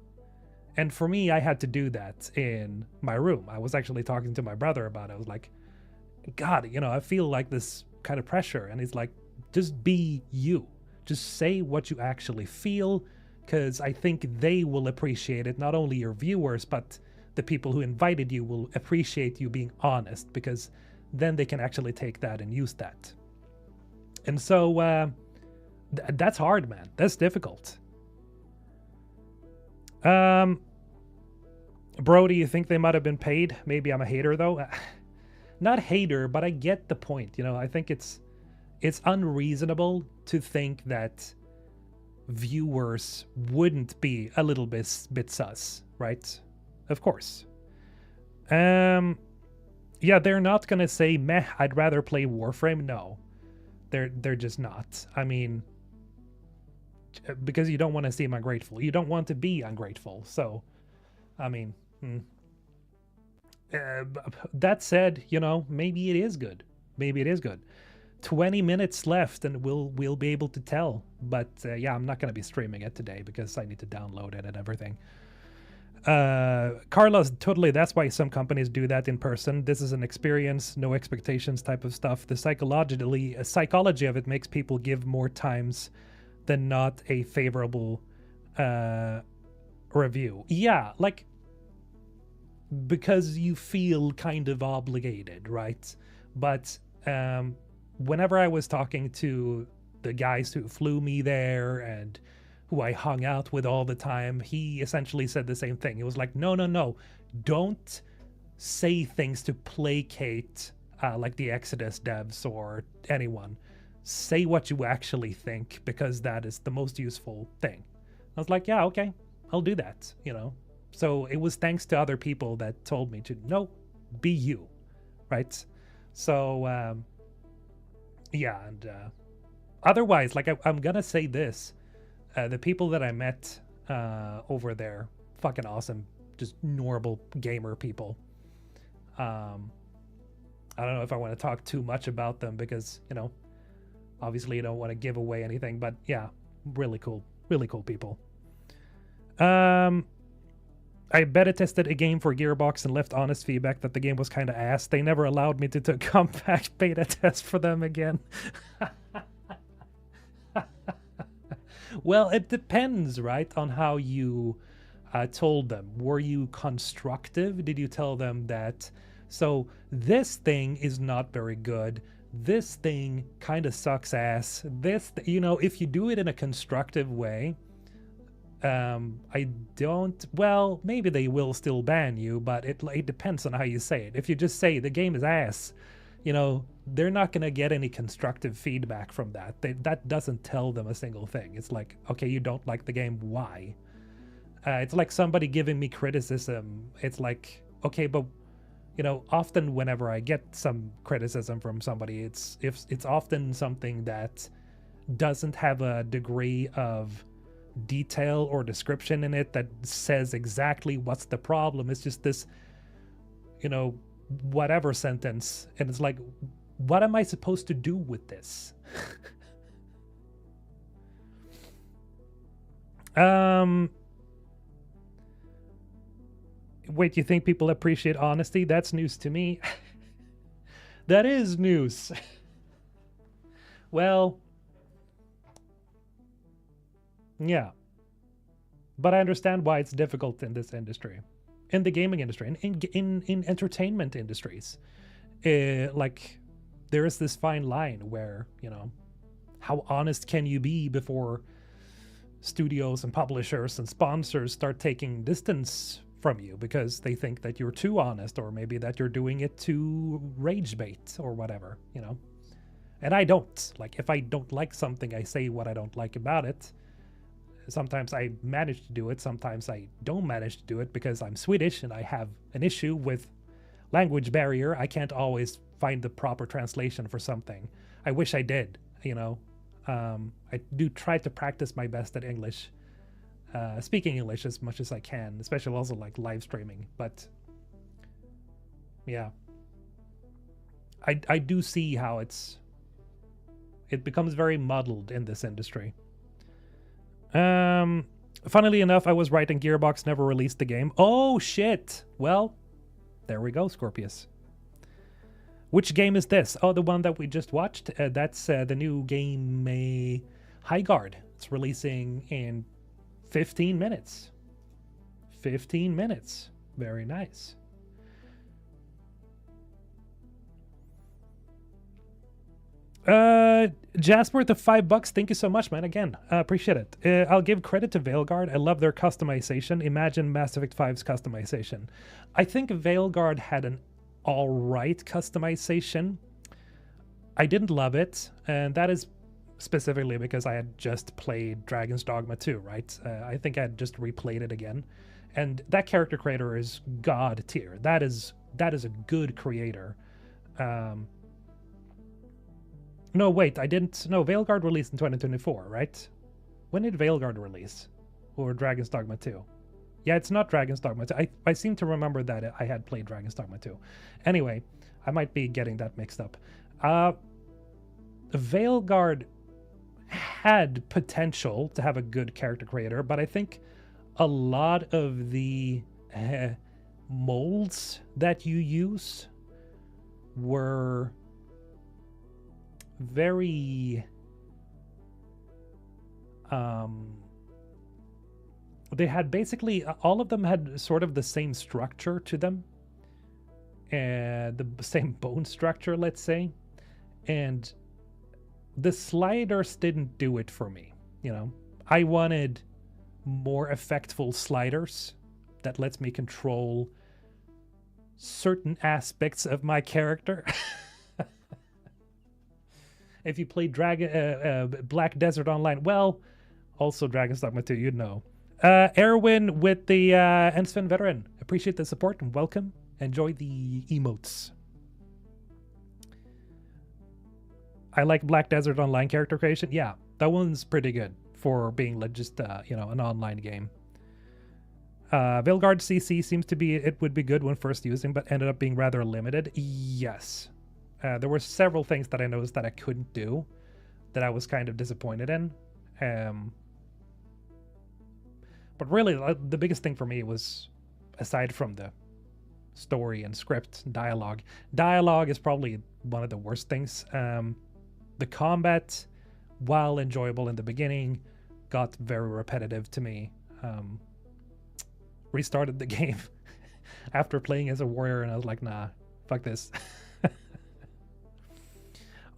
And for me, I had to do that in my room. I was actually talking to my brother about it. I was like, God, you know, I feel like this kind of pressure. And he's like, just be you. Just say what you actually feel, because I think they will appreciate it. Not only your viewers, but the people who invited you will appreciate you being honest, because then they can actually take that and use that. And so that's hard, man. That's difficult. Bro, do you think they might have been paid? Maybe I'm a hater, though. Not hater, but I get the point. You know, I think it's unreasonable to think that viewers wouldn't be a little bit sus, right? Of course. Yeah, they're not gonna say, meh, I'd rather play Warframe. No, they're just not. I mean, because you don't want to seem ungrateful. You don't want to be ungrateful. So, I mean, that said, you know, maybe it is good. Maybe it is good. 20 minutes left and we'll be able to tell. But yeah, I'm not going to be streaming it today because I need to download it and everything. Carlos, totally, that's why some companies do that in person. This is an experience, no expectations type of stuff. The psychology of it makes people give more times than not a favorable review. Yeah, like, because you feel kind of obligated, right? But whenever I was talking to the guys who flew me there and who I hung out with all the time, he essentially said the same thing. It was like, no, don't say things to placate like the Exodus devs or anyone. Say what you actually think, because that is the most useful thing. I was like, yeah, okay, I'll do that, you know? So it was thanks to other people that told me to, no, be you, right? So, yeah, and otherwise, like, I'm gonna say this. The people that I met over there, fucking awesome, just normal gamer people. I don't know if I want to talk too much about them because, you know, obviously you don't want to give away anything, but yeah, really cool people. I beta tested a game for Gearbox and left honest feedback that the game was kind of ass. They never allowed me to come back beta test for them again. Well, it depends, right, on how you told them. Were you constructive? Did you tell them that, so this thing is not very good, this thing kind of sucks ass, you know, if you do it in a constructive way, well, maybe they will still ban you, but it depends on how you say it. If you just say the game is ass, you know, they're not going to get any constructive feedback from that. That doesn't tell them a single thing. It's like, okay, you don't like the game, why? It's like somebody giving me criticism. It's like, okay, but, you know, often whenever I get some criticism from somebody, it's often something that doesn't have a degree of detail or description in it that says exactly what's the problem. It's just this, you know, whatever sentence, and it's like, what am I supposed to do with this? Wait, you think people appreciate honesty? That's news to me. That is news. Well, yeah, but I understand why it's difficult in this industry, in the gaming industry, in entertainment industries. Like, there is this fine line where, you know, how honest can you be before studios and publishers and sponsors start taking distance from you because they think that you're too honest, or maybe that you're doing it to rage bait or whatever, you know. And I don't. Like, if I don't like something, I say what I don't like about it. Sometimes I manage to do it, sometimes I don't manage to do it because I'm Swedish and I have an issue with language barrier. I can't always find the proper translation for something. I wish I did, you know. I do try to practice my best at English, speaking English as much as I can, especially also like live streaming. But yeah, I do see how it becomes very muddled in this industry. Funnily enough, I was right and Gearbox never released the game. Oh, shit. Well, there we go, Scorpius. Which game is this? Oh, the one that we just watched. That's the new game, Highguard. It's releasing in 15 minutes. 15 minutes. Very nice. Jasper, the $5. Thank you so much, man. Again, appreciate it. I'll give credit to Veilguard. I love their customization. Imagine Mass Effect 5's customization. I think Veilguard had an alright customization. I didn't love it, and that is specifically because I had just played Dragon's Dogma 2, right? I think I had just replayed it again. And that character creator is god tier. That is a good creator. No, wait, I didn't. No, Veilguard released in 2024, right? When did Veilguard release? Or Dragon's Dogma 2? Yeah, it's not Dragon's Dogma 2. I seem to remember that I had played Dragon's Dogma 2. Anyway, I might be getting that mixed up. Veilguard had potential to have a good character creator, but I think a lot of the molds that you use were very they had basically all of them had sort of the same structure to them, and the same bone structure, let's say, and the sliders didn't do it for me. You know, I wanted more effectful sliders that lets me control certain aspects of my character. If you play Black Desert Online, well, also Dragon's Dogma 2, you'd know. Erwin with the and Sven Veteran, appreciate the support and welcome. Enjoy the emotes. I like Black Desert Online character creation. Yeah, that one's pretty good for being just you know, an online game. Veilguard CC seems to be, it would be good when first using, but ended up being rather limited. Yes. There were several things that I noticed that I couldn't do that I was kind of disappointed in. But really, the biggest thing for me was, aside from the story and script, dialogue. Dialogue is probably one of the worst things. The combat, while enjoyable in the beginning, got very repetitive to me. Restarted the game after playing as a warrior, and I was like, nah, fuck this.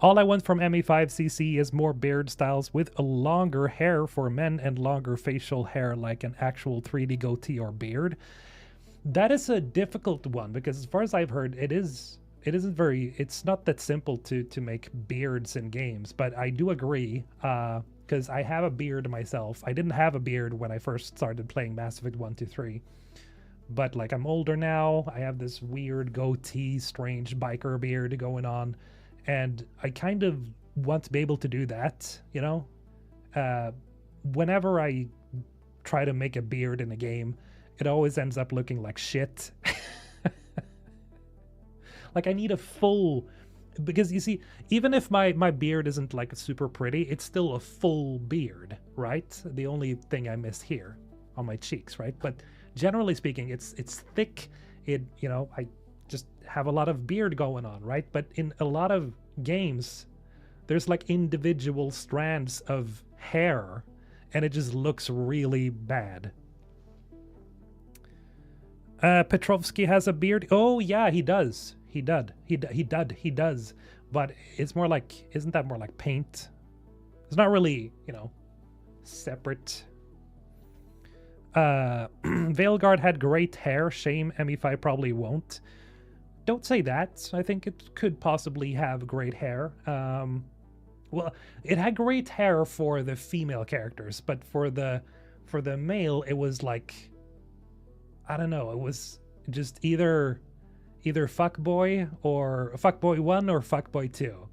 All I want from ME5CC is more beard styles with a longer hair for men and longer facial hair like an actual 3D goatee or beard. That is a difficult one because as far as I've heard, it's not that simple to make beards in games, but I do agree because I have a beard myself. I didn't have a beard when I first started playing Mass Effect 1, 2, 3. But like I'm older now, I have this weird goatee, strange biker beard going on. And I kind of want to be able to do that, you know? Whenever I try to make a beard in a game, it always ends up looking like shit. Like I need a full... Because you see, even if my beard isn't like super pretty, it's still a full beard, right? The only thing I miss here on my cheeks, right? But generally speaking, it's thick. You know, I just have a lot of beard going on, right? But in a lot of games, there's like individual strands of hair, and it just looks really bad. Petrovsky has a beard. Oh yeah, he does. He does. But it's more like, isn't that more like paint? It's not really, you know, separate. Veilguard had great hair. Shame ME5 probably won't. Don't say that. I think it could possibly have great hair. Well, it had great hair for the female characters, but for the male, it was like, I don't know. It was just either fuckboy or fuckboy 1 or fuckboy 2.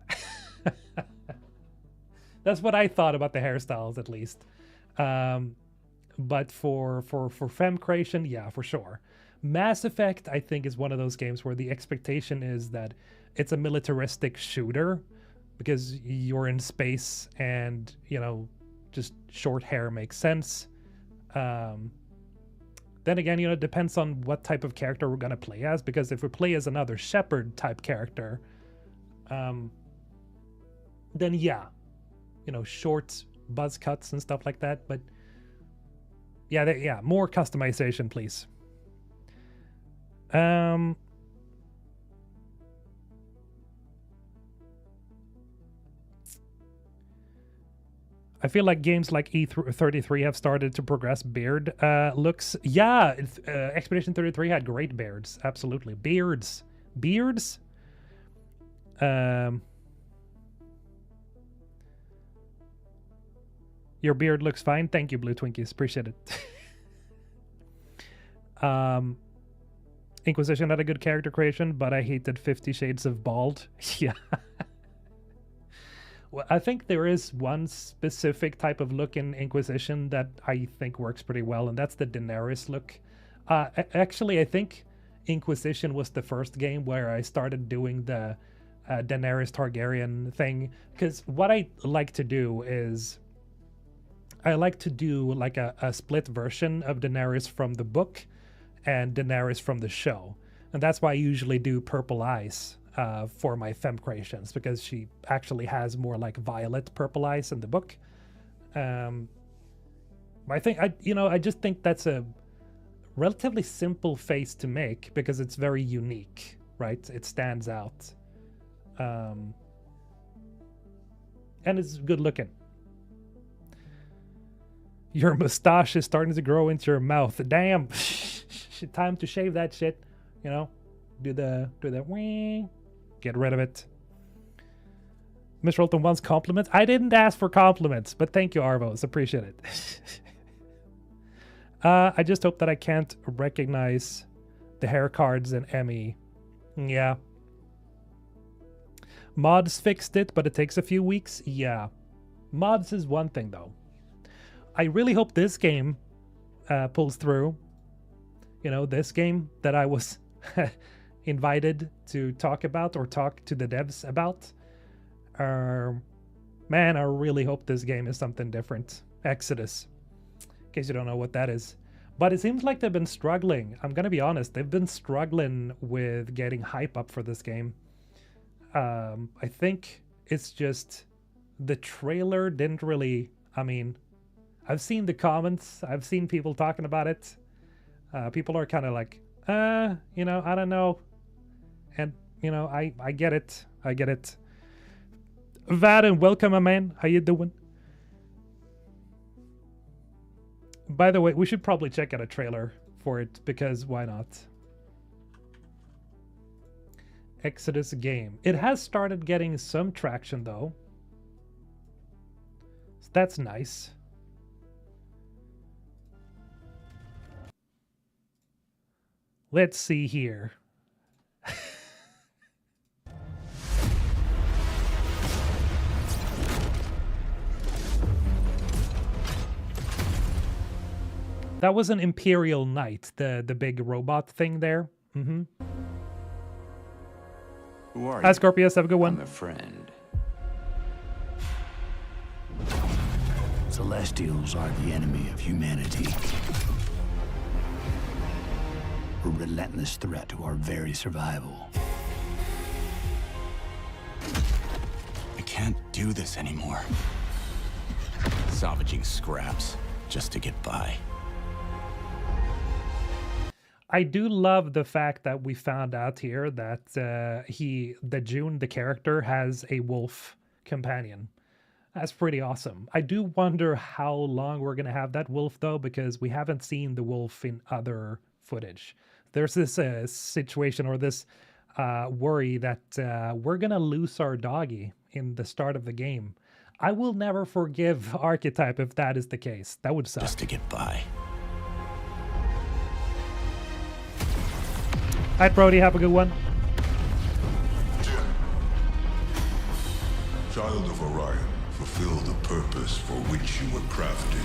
That's what I thought about the hairstyles, at least. But for femme creation, yeah, for sure. Mass Effect, I think, is one of those games where the expectation is that it's a militaristic shooter because you're in space and, you know, just short hair makes sense. Then again, it depends on what type of character we're going to play as, because if we play as another shepherd type character, then yeah, short buzz cuts and stuff like that. But yeah, more customization, please. I feel like games like E33 have started to progress beard looks. Yeah, Expedition 33 had great beards. Absolutely. Beards. Your beard looks fine. Thank you, Blue Twinkies. Appreciate it. Inquisition had a good character creation, but I hated 50 Shades of Bald. Yeah. Well, I think there is one specific type of look in Inquisition that I think works pretty well, and that's the Daenerys look. Actually, I think Inquisition was the first game where I started doing the Daenerys Targaryen thing, because what I like to do is I like to do like a split version of Daenerys from the book and Daenerys from the show, and that's why I usually do purple eyes for my femme creations, because she actually has more like violet purple eyes in the book. I think I just think that's a relatively simple face to make because it's very unique, right? It stands out, and it's good looking. Your mustache is starting to grow into your mouth. Damn, time to shave that shit. Do the wing. Get rid of it. Mr. Rolton wants compliments. I didn't ask for compliments, but thank you, Arvos. Appreciate it. I just hope that I can't recognize the hair cards in Emmy. Yeah. Mods fixed it, but it takes a few weeks. Yeah. Mods is one thing, though. I really hope this game pulls through. This game that I was invited to talk about or talk to the devs about. Man, I really hope this game is something different. Exodus. In case you don't know what that is. But it seems like they've been struggling. I'm going to be honest. They've been struggling with getting hype up for this game. I think it's just the trailer didn't really... I've seen the comments. I've seen people talking about it. People are kind of like, I don't know. And, I get it. I get it. Vaden, welcome, my man. How you doing? By the way, we should probably check out a trailer for it, because why not? Exodus game. It has started getting some traction, though. So that's nice. Let's see here. That was an Imperial Knight, the big robot thing there. Mm-hmm. Who are Hi, Scorpius. Have a good one. I'm a friend. Celestials are the enemy of humanity. A relentless threat to our very survival. I can't do this anymore. Salvaging scraps just to get by. I do love the fact that we found out here that June, the character, has a wolf companion. That's pretty awesome. I do wonder how long we're going to have that wolf, though, because we haven't seen the wolf in other footage. There's this situation or this worry that we're going to lose our doggy in the start of the game. I will never forgive Archetype if that is the case. That would suck. Just to get by. All right, Brody, have a good one. Child of Orion, fulfill the purpose for which you were crafted,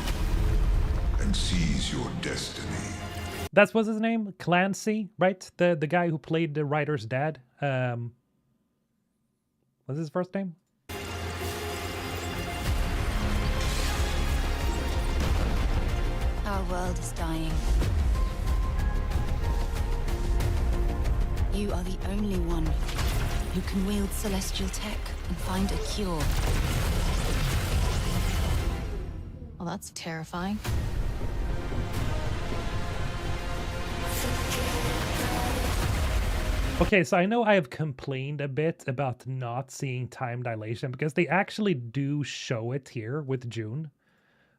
and seize your destiny. That's what's his name? Clancy, right? The guy who played the writer's dad. What's his first name? Our world is dying. You are the only one who can wield celestial tech and find a cure. Well, that's terrifying. Okay, so I know I have complained a bit about not seeing time dilation because they actually do show it here with June.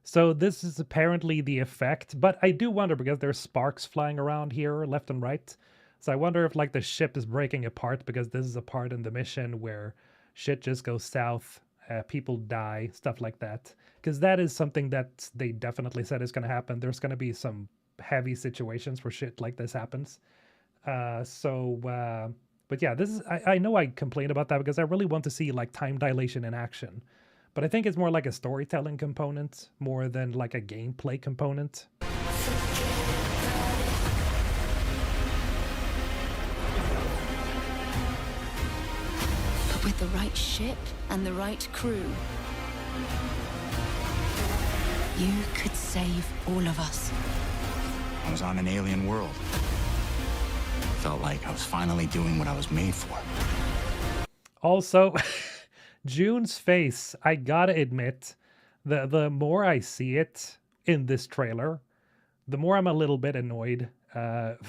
So this is apparently the effect, but I do wonder because there's sparks flying around here left and right. So I wonder if like the ship is breaking apart because this is a part in the mission where shit just goes south, people die, stuff like that. Because that is something that they definitely said is going to happen. There's going to be some heavy situations where shit like this happens. But yeah, this is, I know I complained about that because I really want to see like time dilation in action, but I think it's more like a storytelling component more than like a gameplay component. But with the right ship and the right crew, you could save all of us. I was on an alien world. Felt like I was finally doing what I was made for. Also, June's face, I gotta admit, the more I see it in this trailer, the more I'm a little bit annoyed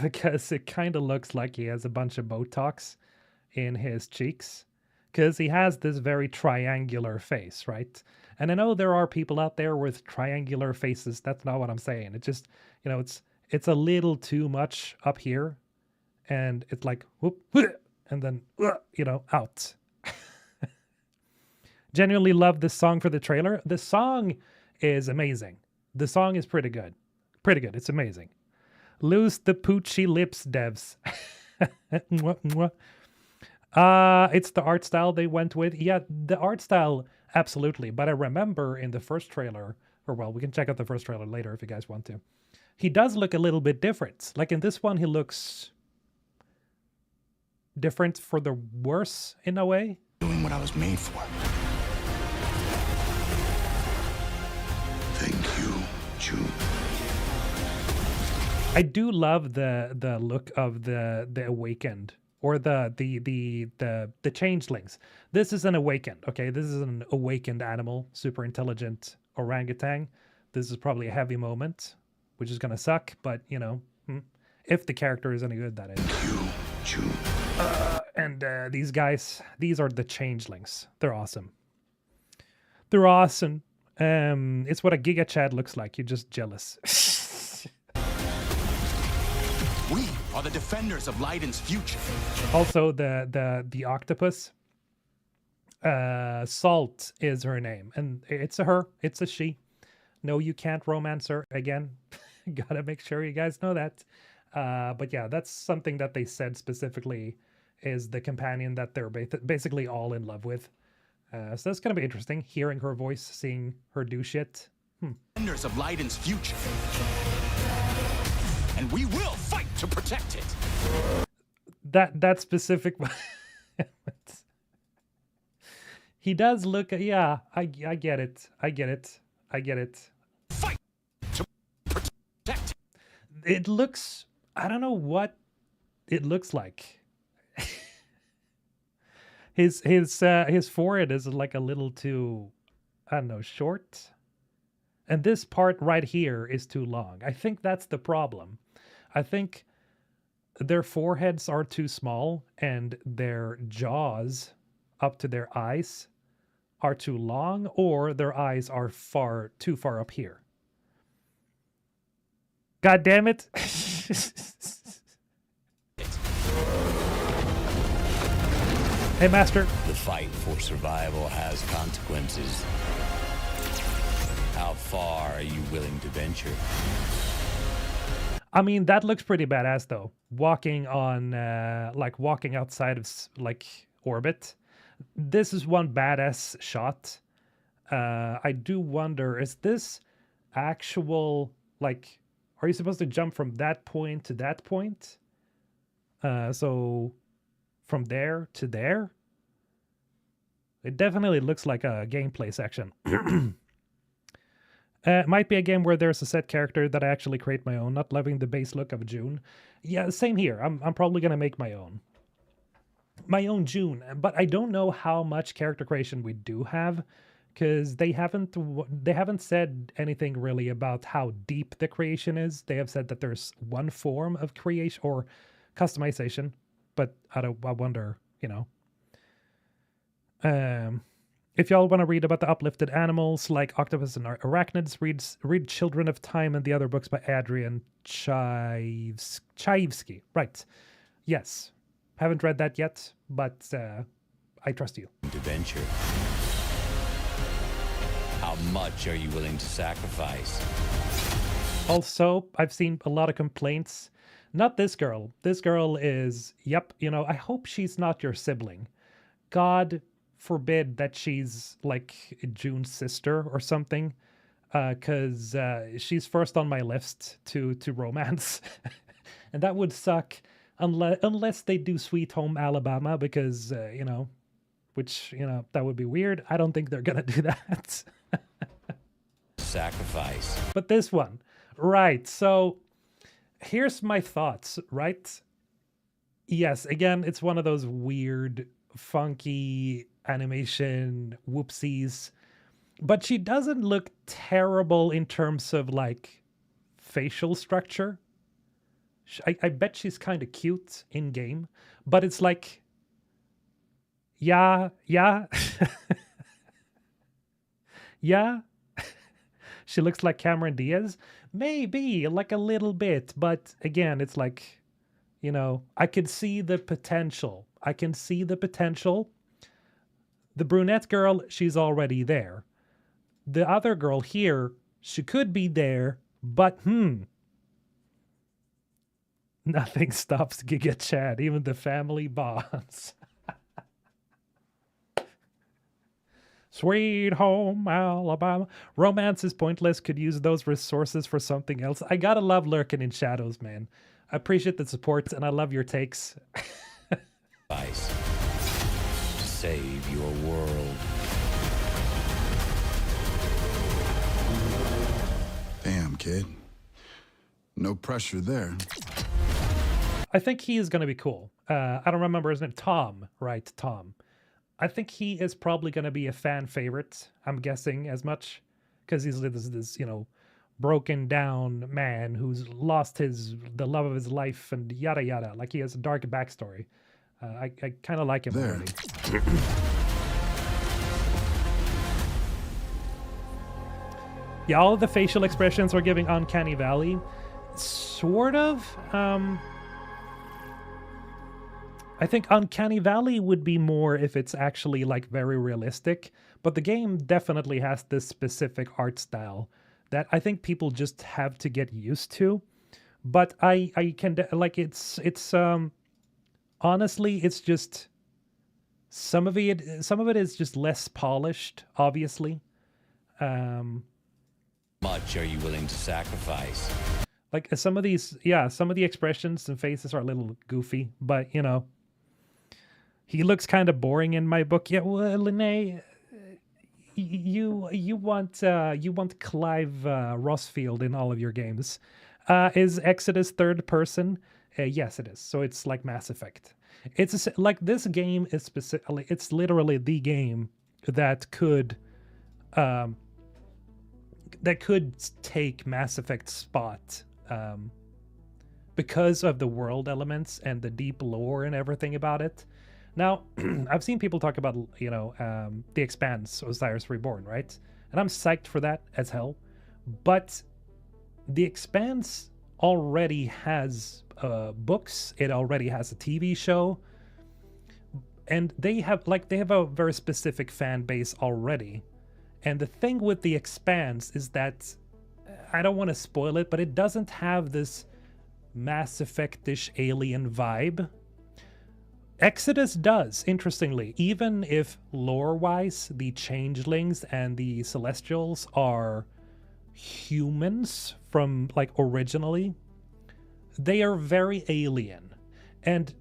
because it kind of looks like he has a bunch of Botox in his cheeks because he has this very triangular face, right? And I know there are people out there with triangular faces. That's not what I'm saying. It just, you know, it's a little too much up here. And it's like, whoop, and then, you know, out. Genuinely love this song for the trailer. The song is amazing. The song is pretty good. Pretty good. It's amazing. Lose the poochy lips, devs. Mwah, mwah. It's the art style they went with. Yeah, the art style, absolutely. But I remember in the first trailer, or well, we can check out the first trailer later if you guys want to. He does look a little bit different. Like in this one, he looks different for the worse in a way. Doing what I was made for. Thank you, June. I do love the look of the awakened or the changelings. This is an awakened, okay? This is an awakened animal, super intelligent orangutan. This is probably a heavy moment, which is gonna suck, but you know, if the character is any good, that is. Thank you, June. And these guys, these are the changelings. They're awesome. They're awesome. It's what a Giga Chad looks like. You're just jealous. We are the defenders of Leiden's future. Also, the octopus. Salt is her name, and it's a her. It's a she. No, you can't romance her again. Gotta make sure you guys know that. But yeah, that's something that they said specifically is the companion that they're basically all in love with. So that's going to be interesting, hearing her voice, seeing her do shit. Defenders of Leiden's future. And we will fight to protect it. That specific... He does look... Yeah, I get it. I get it. I get it. Fight to protect. It looks... I don't know what it looks like. His forehead is like a little too, I don't know, short. And this part right here is too long. I think that's the problem. I think their foreheads are too small and their jaws up to their eyes are too long, or their eyes are too far up here. God damn it. Hey, Master. The fight for survival has consequences. How far are you willing to venture? I mean, that looks pretty badass, though. Walking on, walking outside of, orbit. This is one badass shot. I do wonder, is this actual, are you supposed to jump from that point to that point? So from there to there? It definitely looks like a gameplay section. Might be a game where there's a set character that I actually create my own, not loving the base look of June. Yeah, same here. I'm probably gonna make my own. My own June, but I don't know how much character creation we do have, because they haven't said anything really about how deep the creation is. They have said that there's one form of creation or customization, but I wonder, you know. If y'all want to read about the uplifted animals like octopus and arachnids, read Children of Time and the other books by Adrian Chaivsky. Right. Yes. Haven't read that yet, but I trust you. To venture. How much are you willing to sacrifice? Also, I've seen a lot of complaints. Not this girl. This girl is, yep, you know, I hope she's not your sibling. God forbid that she's like June's sister or something, because she's first on my list to romance. And that would suck unless they do Sweet Home Alabama, because, you know, which, you know, that would be weird. I don't think they're going to do that. Sacrifice. But this one, right. So here's my thoughts, right? Yes, again, it's one of those weird, funky animation whoopsies. But she doesn't look terrible in terms of like facial structure. I bet she's kind of cute in game, but it's like, yeah. Yeah. She looks like Cameron Diaz. Maybe, like a little bit. But again, it's like, you know, I could see the potential. I can see the potential. The brunette girl, she's already there. The other girl here, she could be there, but nothing stops Giga Chad, even the family bonds. Sweet Home Alabama. Romance is pointless. Could use those resources for something else. I gotta love lurking in shadows, man. I appreciate the support and I love your takes. To save your world. Damn, kid. No pressure there. I think he is gonna be cool. I don't remember his name. Tom, right? Tom. I think he is probably going to be a fan favorite. I'm guessing as much because he's this, you know, broken down man who's lost the love of his life and yada yada. Like he has a dark backstory. I kind of like him already. Yeah, all of the facial expressions are giving Uncanny Valley. Sort of. I think Uncanny Valley would be more if it's actually like very realistic, but the game definitely has this specific art style that I think people just have to get used to. But I can like it's honestly it's just some of it is just less polished, obviously. Much are you willing to sacrifice? Like some of the expressions and faces are a little goofy, but you know. He looks kind of boring in my book. Yeah, well, Linnea, you want Clive Rossfield in all of your games. Is Exodus third person? Yes, it is. So it's like Mass Effect. It's like this game is specifically. It's literally the game that could take Mass Effect's spot. Because of the world elements and the deep lore and everything about it. Now, I've seen people talk about, you know, The Expanse, Osiris Reborn, right? And I'm psyched for that as hell. But The Expanse already has books. It already has a TV show. And they have a very specific fan base already. And the thing with The Expanse is that, I don't want to spoil it, but it doesn't have this Mass Effect-ish alien vibe. Exodus does, interestingly, even if lore-wise the changelings and the celestials are humans from like originally, they are very alien. And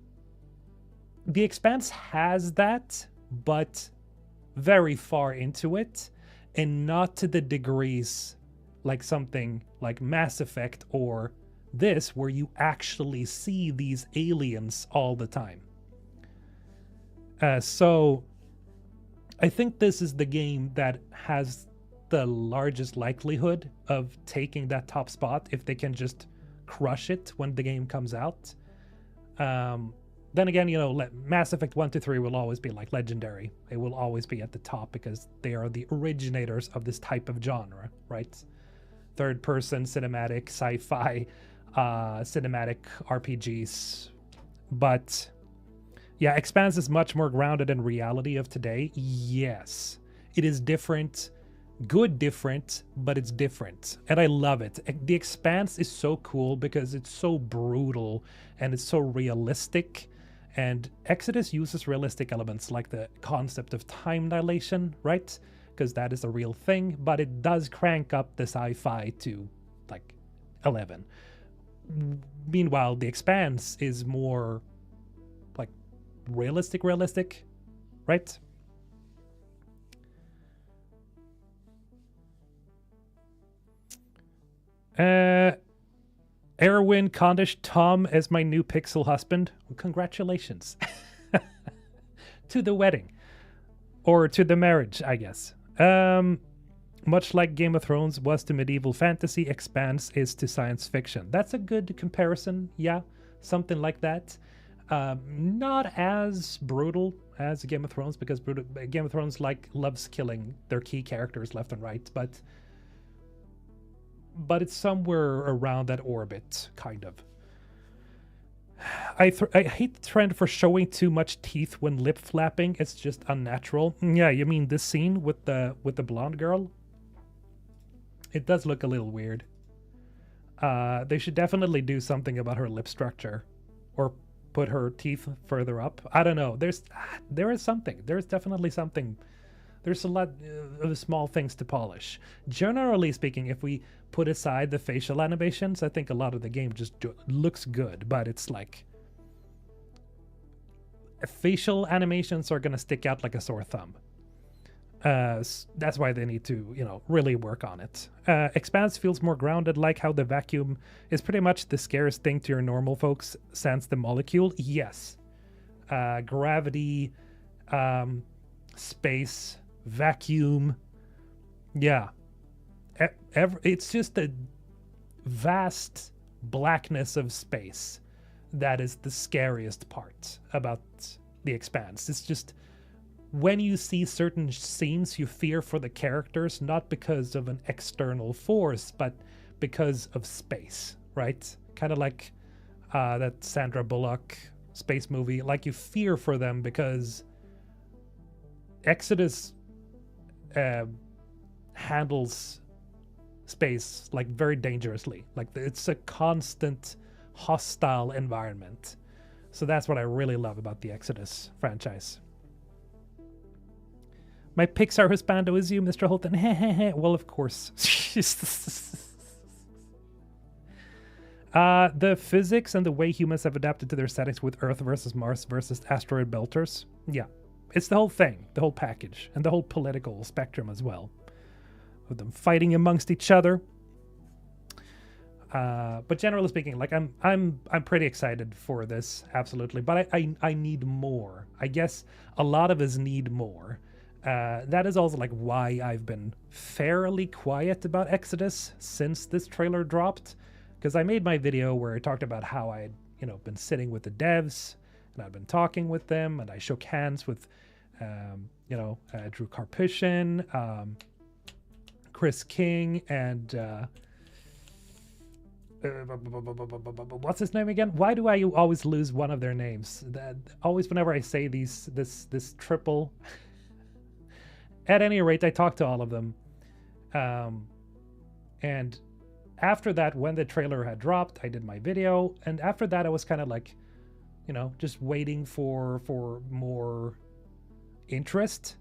The Expanse has that, but very far into it, and not to the degrees like something like Mass Effect or this, where you actually see these aliens all the time. So I think this is the game that has the largest likelihood of taking that top spot if they can just crush it when the game comes out. Then again, you know, Mass Effect 1 to 3 will always be like legendary. It will always be at the top because they are the originators of this type of genre, right? Third person cinematic sci-fi cinematic RPGs. But yeah, Expanse is much more grounded in reality of today. Yes, it is different, good different, but it's different, and I love it. The Expanse is so cool because it's so brutal and it's so realistic, and Exodus uses realistic elements like the concept of time dilation, right? Because that is a real thing, but it does crank up the sci-fi to like 11. Meanwhile, the Expanse is more like realistic, right? Erwin Kondish, Tom as my new Pixel husband. Well, congratulations to the wedding, or to the marriage, I guess. Much like Game of Thrones was to medieval fantasy, Expanse is to science fiction. That's a good comparison. Yeah, something like that. Not as brutal as Game of Thrones, because Game of Thrones loves killing their key characters left and right, but it's somewhere around that orbit, kind of. I hate the trend for showing too much teeth when lip flapping. It's just unnatural. Yeah, you mean this scene with the blonde girl? It does look a little weird. They should definitely do something about her lip structure, or put her teeth further up. I don't know. There is something. There's definitely something. There's a lot of small things to polish. Generally speaking, if we put aside the facial animations, I think a lot of the game just looks good, but it's like facial animations are going to stick out like a sore thumb. That's why they need to, you know, really work on it. Expanse feels more grounded, like how the vacuum is pretty much the scariest thing to your normal folks sans the molecule. Yes. Gravity, space, vacuum. Yeah. It's just a vast blackness of space that is the scariest part about the Expanse. It's just, when you see certain scenes, you fear for the characters, not because of an external force, but because of space, right? Kind of like that Sandra Bullock space movie. Like, you fear for them because Exodus handles space like very dangerously. Like, it's a constant hostile environment. So that's what I really love about the Exodus franchise. My Pixar husbando is you, Mr. Holton. Well, of course. The physics and the way humans have adapted to their settings with Earth versus Mars versus asteroid belters. Yeah, it's the whole thing, the whole package, and the whole political spectrum as well, with them fighting amongst each other. But generally speaking, like, I'm pretty excited for this, absolutely. But I need more. I guess a lot of us need more. That is also like why I've been fairly quiet about Exodus since this trailer dropped, because I made my video where I talked about how I'd, you know, been sitting with the devs and I'd been talking with them, and I shook hands with, Drew Karpyshyn, Chris King, and what's his name again? Why do I always lose one of their names? Always whenever I say this triple. At any rate, I talked to all of them. And after that, when the trailer had dropped, I did my video. And after that, I was kind of like, you know, just waiting for more interest.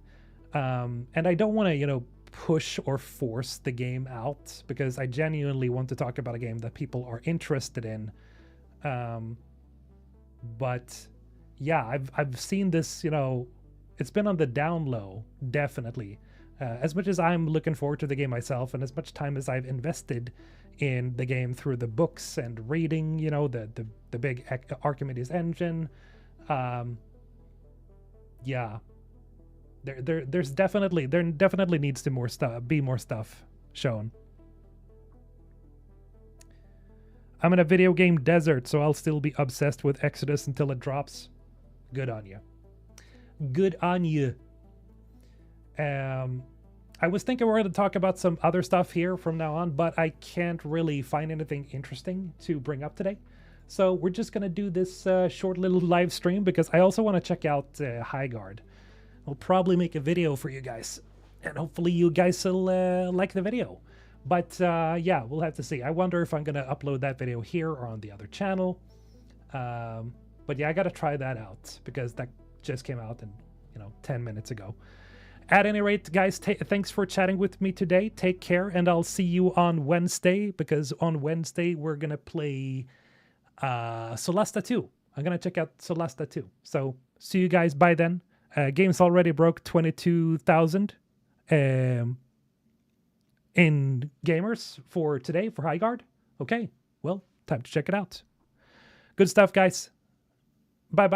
And I don't want to, you know, push or force the game out, because I genuinely want to talk about a game that people are interested in. But yeah, I've seen this, you know, it's been on the down low, definitely, As much as I'm looking forward to the game myself, and as much time as I've invested in the game through the books and reading, you know, the big Archimedes engine, yeah, there definitely needs to be more stuff shown. I'm in a video game desert, so I'll still be obsessed with Exodus until it drops. Good on you. Good on you. I was thinking we were going to talk about some other stuff here from now on, but I can't really find anything interesting to bring up today. So we're just going to do this short little live stream because I also want to check out Highguard. I'll probably make a video for you guys, and hopefully you guys will like the video. But yeah, we'll have to see. I wonder if I'm going to upload that video here or on the other channel. But yeah, I got to try that out because that just came out 10 minutes ago. At any rate, guys, thanks for chatting with me today. Take care, and I'll see you on Wednesday, because on Wednesday we're going to play Solasta 2. I'm going to check out Solasta 2. So see you guys by then. Game's already broke 22,000 in gamers for today for Highguard. Okay, well, time to check it out. Good stuff, guys. Bye-bye.